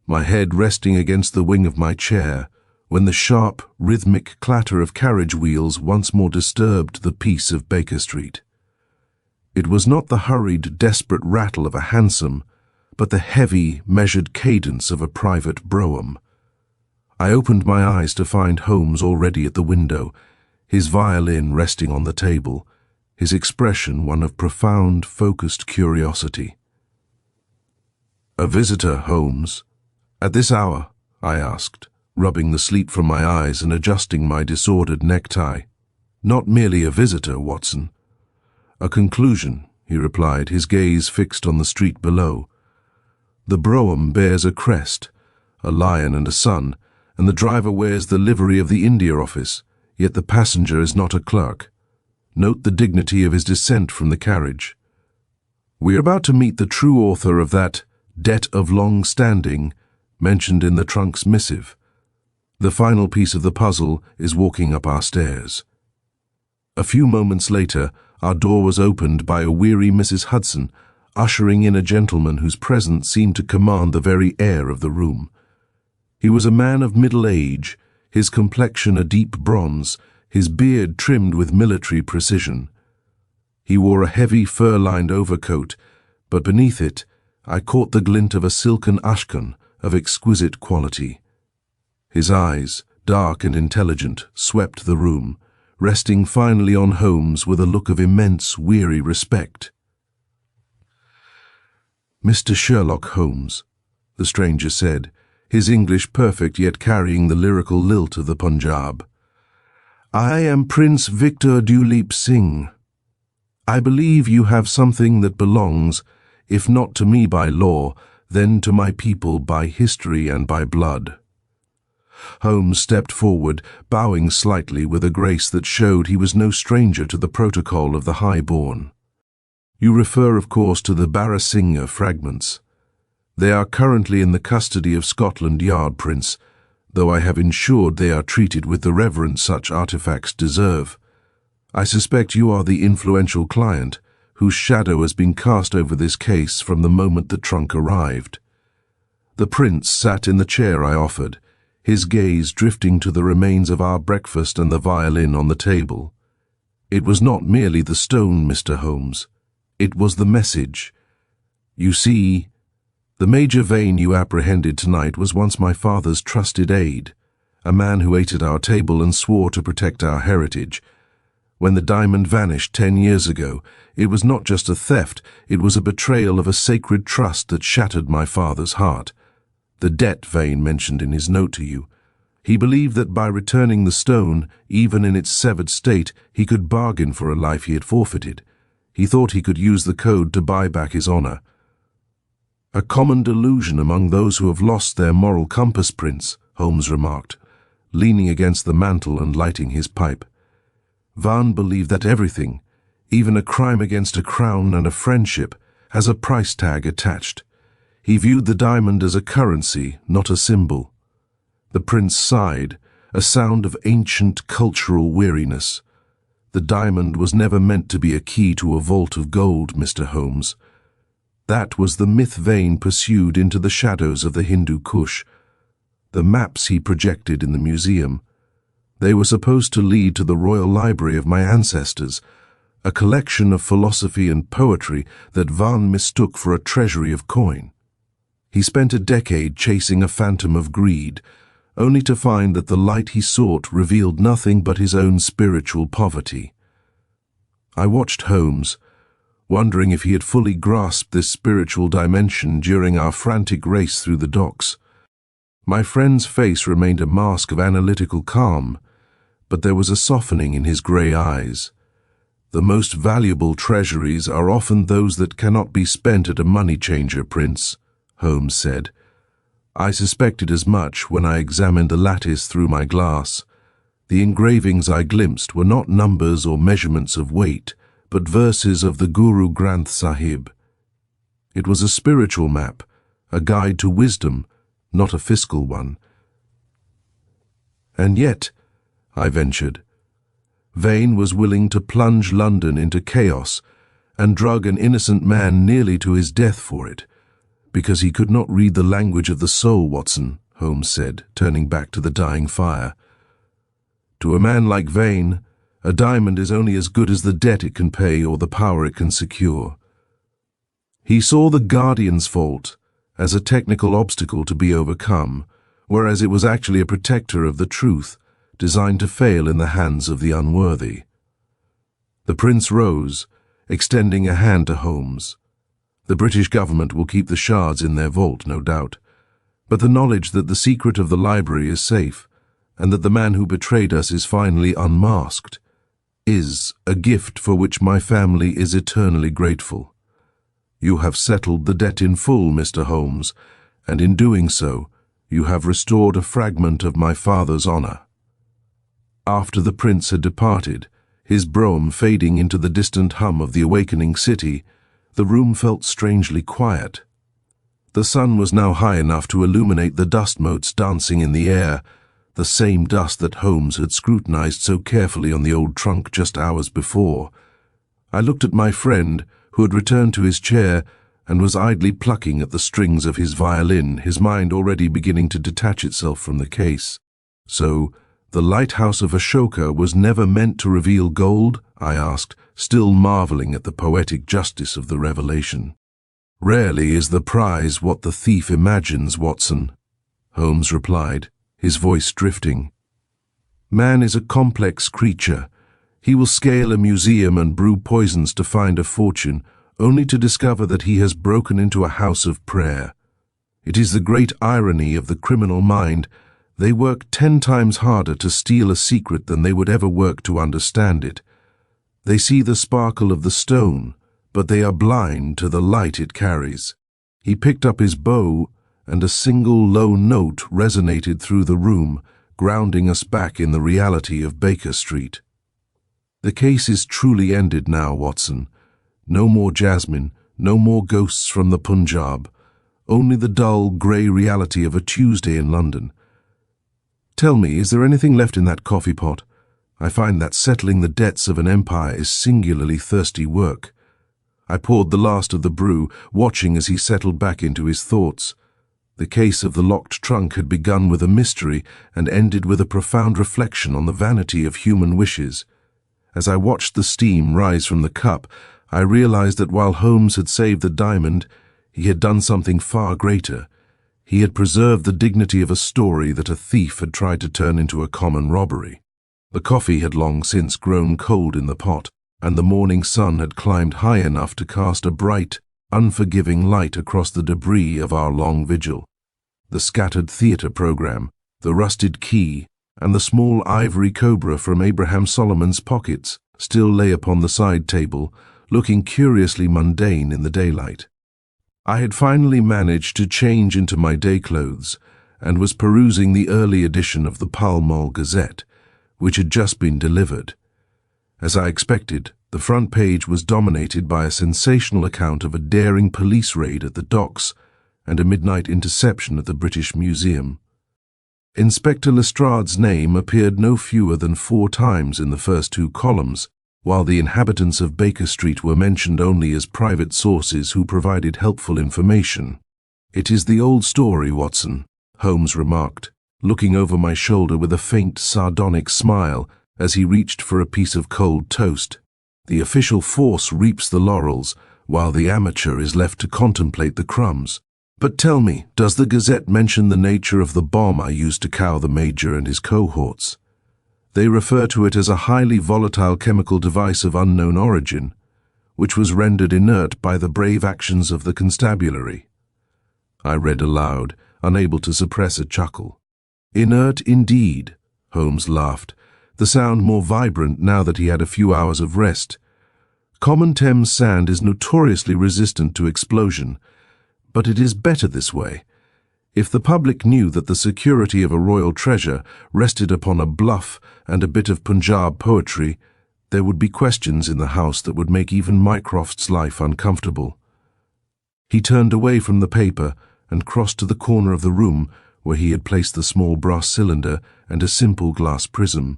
my head resting against the wing of my chair, when the sharp, rhythmic clatter of carriage wheels once more disturbed the peace of Baker Street. It was not the hurried, desperate rattle of a hansom, but the heavy, measured cadence of a private brougham. I opened my eyes to find Holmes already at the window, his violin resting on the table, his expression one of profound, focused curiosity. "A visitor, Holmes? At this hour?" I asked, rubbing the sleep from my eyes and adjusting my disordered necktie. "Not merely a visitor, Watson. A conclusion," he replied, his gaze fixed on the street below. "The brougham bears a crest, a lion and a sun, and the driver wears the livery of the India Office, yet the passenger is not a clerk. Note the dignity of his descent from the carriage. We are about to meet the true author of that debt of long standing mentioned in the trunk's missive. The final piece of the puzzle is walking up our stairs." A few moments later, our door was opened by a weary Mrs. Hudson, ushering in a gentleman whose presence seemed to command the very air of the room. He was a man of middle age, his complexion a deep bronze, his beard trimmed with military precision. He wore a heavy fur-lined overcoat, but beneath it, I caught the glint of a silken ashcan of exquisite quality. His eyes, dark and intelligent, swept the room, resting finally on Holmes with a look of immense, weary respect. "Mr. Sherlock Holmes," the stranger said, his English perfect yet carrying the lyrical lilt of the Punjab. "I am Prince Victor Duleep Singh. I believe you have something that belongs, if not to me by law, then to my people by history and by blood." Holmes stepped forward, bowing slightly with a grace that showed he was no stranger to the protocol of the high-born. "You refer, of course, to the Barasingha fragments. They are currently in the custody of Scotland Yard, Prince, though I have ensured they are treated with the reverence such artifacts deserve. I suspect you are the influential client, whose shadow has been cast over this case from the moment the trunk arrived." The Prince sat in the chair I offered, his gaze drifting to the remains of our breakfast and the violin on the table. "It was not merely the stone, Mr. Holmes. It was the message. You see, the Major Vane you apprehended tonight was once my father's trusted aide, a man who ate at our table and swore to protect our heritage. When the diamond vanished 10 years ago, it was not just a theft, it was a betrayal of a sacred trust that shattered my father's heart. The debt Vane mentioned in his note to you. He believed that by returning the stone, even in its severed state, he could bargain for a life he had forfeited. He thought he could use the code to buy back his honor. A common delusion among those who have lost their moral compass, Prince," Holmes remarked, leaning against the mantel and lighting his pipe. "Vane believed that everything, even a crime against a crown and a friendship, has a price tag attached. He viewed the diamond as a currency, not a symbol." The Prince sighed, a sound of ancient cultural weariness. "The diamond was never meant to be a key to a vault of gold, Mr. Holmes. That was the myth Vane pursued into the shadows of the Hindu Kush. The maps he projected in the museum, they were supposed to lead to the royal library of my ancestors, a collection of philosophy and poetry that Vane mistook for a treasury of coin. He spent a decade chasing a phantom of greed, only to find that the light he sought revealed nothing but his own spiritual poverty." I watched Holmes, wondering if he had fully grasped this spiritual dimension during our frantic race through the docks. My friend's face remained a mask of analytical calm, but there was a softening in his grey eyes. "The most valuable treasuries are often those that cannot be spent at a money changer, Prince," Holmes said. "I suspected as much when I examined the lattice through my glass. The engravings I glimpsed were not numbers or measurements of weight, but verses of the Guru Granth Sahib. It was a spiritual map, a guide to wisdom, not a fiscal one." "And yet," I ventured, "Vane was willing to plunge London into chaos and drug an innocent man nearly to his death for it. Because he could not read the language of the soul, Watson," Holmes said, turning back to the dying fire. "To a man like Vane, a diamond is only as good as the debt it can pay or the power it can secure. He saw the Guardian's fault as a technical obstacle to be overcome, whereas it was actually a protector of the truth, designed to fail in the hands of the unworthy." The Prince rose, extending a hand to Holmes. "The British government will keep the shards in their vault, no doubt, but the knowledge that the secret of the library is safe, and that the man who betrayed us is finally unmasked, is a gift for which my family is eternally grateful. You have settled the debt in full, Mr. Holmes, and in doing so, you have restored a fragment of my father's honor." After the Prince had departed, his brougham fading into the distant hum of the awakening city, the room felt strangely quiet. The sun was now high enough to illuminate the dust motes dancing in the air, the same dust that Holmes had scrutinized so carefully on the old trunk just hours before. I looked at my friend, who had returned to his chair and was idly plucking at the strings of his violin, his mind already beginning to detach itself from the case. "So, the lighthouse of Ashoka was never meant to reveal gold?" I asked, still marveling at the poetic justice of the revelation. "Rarely is the prize what the thief imagines, Watson," Holmes replied, his voice drifting. "Man is a complex creature. He will scale a museum and brew poisons to find a fortune, only to discover that he has broken into a house of prayer. It is the great irony of the criminal mind. They work 10 times harder to steal a secret than they would ever work to understand it. They see the sparkle of the stone, but they are blind to the light it carries." He picked up his bow, and a single low note resonated through the room, grounding us back in the reality of Baker Street. "The case is truly ended now, Watson. No more Jasmine, no more ghosts from the Punjab, only the dull, grey reality of a Tuesday in London. Tell me, is there anything left in that coffee pot? I find that settling the debts of an empire is singularly thirsty work." I poured the last of the brew, watching as he settled back into his thoughts. The case of the locked trunk had begun with a mystery and ended with a profound reflection on the vanity of human wishes. As I watched the steam rise from the cup, I realized that while Holmes had saved the diamond, he had done something far greater. He had preserved the dignity of a story that a thief had tried to turn into a common robbery. The coffee had long since grown cold in the pot, and the morning sun had climbed high enough to cast a bright, unforgiving light across the debris of our long vigil. The scattered theatre program, the rusted key, and the small ivory cobra from Abraham Solomon's pockets still lay upon the side table, looking curiously mundane in the daylight. I had finally managed to change into my day clothes and was perusing the early edition of the Pall Mall Gazette, which had just been delivered. As I expected, the front page was dominated by a sensational account of a daring police raid at the docks and a midnight interception at the British Museum. Inspector Lestrade's name appeared no fewer than 4 times in the first 2 columns, while the inhabitants of Baker Street were mentioned only as private sources who provided helpful information. "It is the old story, Watson," Holmes remarked, looking over my shoulder with a faint, sardonic smile as he reached for a piece of cold toast. "The official force reaps the laurels, while the amateur is left to contemplate the crumbs. But tell me, does the Gazette mention the nature of the bomb I used to cow the Major and his cohorts? They refer to it as a highly volatile chemical device of unknown origin, which was rendered inert by the brave actions of the constabulary." I read aloud, unable to suppress a chuckle. "Inert indeed," Holmes laughed, the sound more vibrant now that he had a few hours of rest. "Common Thames sand is notoriously resistant to explosion, but it is better this way. If the public knew that the security of a royal treasure rested upon a bluff and a bit of Punjab poetry, there would be questions in the house that would make even Mycroft's life uncomfortable." He turned away from the paper and crossed to the corner of the room where he had placed the small brass cylinder and a simple glass prism.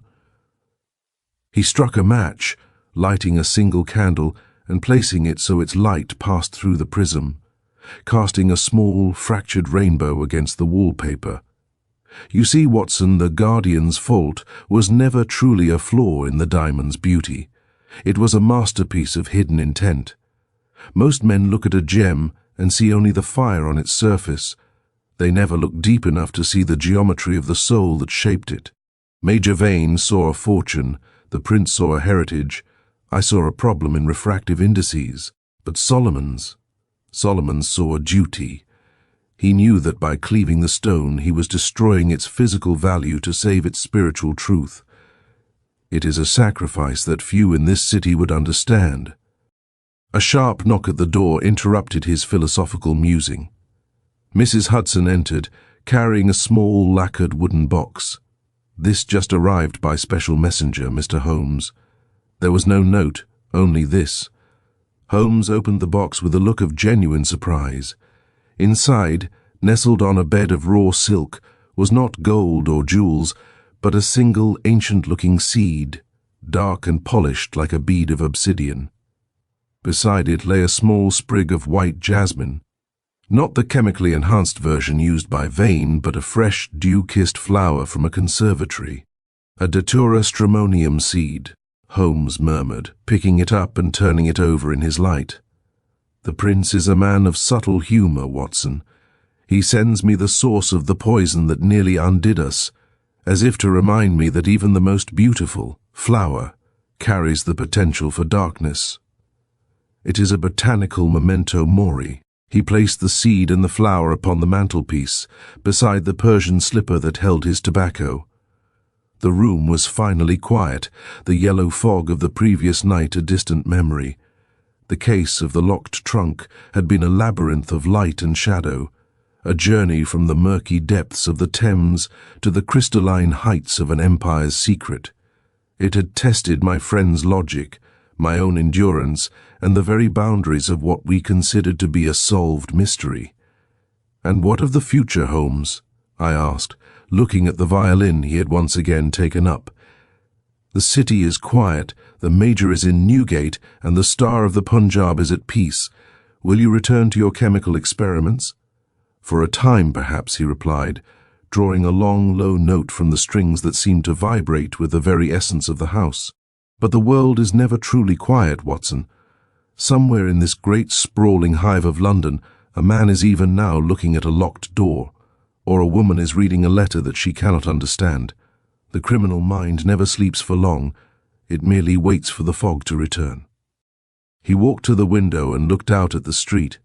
He struck a match, lighting a single candle and placing it so its light passed through the prism, casting a small, fractured rainbow against the wallpaper. "You see, Watson, the Guardian's fault was never truly a flaw in the diamond's beauty. It was a masterpiece of hidden intent. Most men look at a gem and see only the fire on its surface. They never look deep enough to see the geometry of the soul that shaped it. Major Vane saw a fortune, the Prince saw a heritage, I saw a problem in refractive indices, but Solomon saw a duty. He knew that by cleaving the stone he was destroying its physical value to save its spiritual truth. It is a sacrifice that few in this city would understand." A sharp knock at the door interrupted his philosophical musing. Mrs. Hudson entered, carrying a small lacquered wooden box. "This just arrived by special messenger, Mr. Holmes." There was no note, only this. Holmes opened the box with a look of genuine surprise. Inside, nestled on a bed of raw silk, was not gold or jewels, but a single ancient-looking seed, dark and polished like a bead of obsidian. Beside it lay a small sprig of white jasmine, not the chemically enhanced version used by Vane, but a fresh, dew-kissed flower from a conservatory. "A Datura stramonium seed," Holmes murmured, picking it up and turning it over in his light. The prince is a man of subtle humor, Watson. He sends me the source of the poison that nearly undid us, as if to remind me that even the most beautiful flower carries the potential for darkness. It is a botanical memento mori. He placed the seed and the flower upon the mantelpiece, beside the Persian slipper that held his tobacco. The room was finally quiet, the yellow fog of the previous night a distant memory. The case of the locked trunk had been a labyrinth of light and shadow, a journey from the murky depths of the Thames to the crystalline heights of an empire's secret. It had tested my friend's logic, my own endurance, and the very boundaries of what we considered to be a solved mystery. "And what of the future, Holmes?" I asked, looking at the violin he had once again taken up. "The city is quiet, the Major is in Newgate, and the Star of the Punjab is at peace. Will you return to your chemical experiments?" "For a time, perhaps," he replied, drawing a long, low note from the strings that seemed to vibrate with the very essence of the house. "But the world is never truly quiet, Watson. Somewhere in this great sprawling hive of London, a man is even now looking at a locked door, or a woman is reading a letter that she cannot understand. The criminal mind never sleeps for long. It merely waits for the fog to return." He walked to the window and looked out at the street.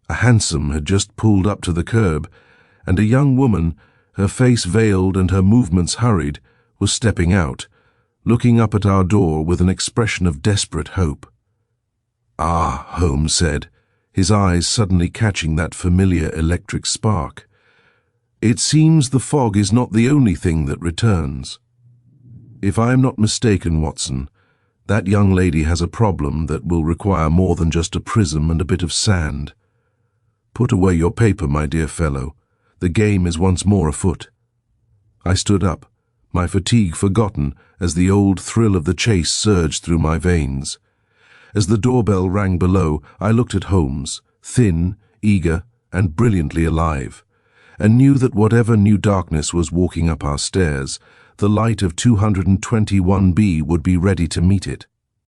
A hansom had just pulled up to the curb, and a young woman, her face veiled and her movements hurried, was stepping out, looking up at our door with an expression of desperate hope. "Ah," Holmes said, his eyes suddenly catching that familiar electric spark. "It seems the fog is not the only thing that returns. If I am not mistaken, Watson, that young lady has a problem that will require more than just a prism and a bit of sand. Put away your paper, my dear fellow. The game is once more afoot." I stood up, my fatigue forgotten as the old thrill of the chase surged through my veins. As the doorbell rang below, I looked at Holmes, thin, eager, and brilliantly alive, and knew that whatever new darkness was walking up our stairs, the light of 221B would be ready to meet it.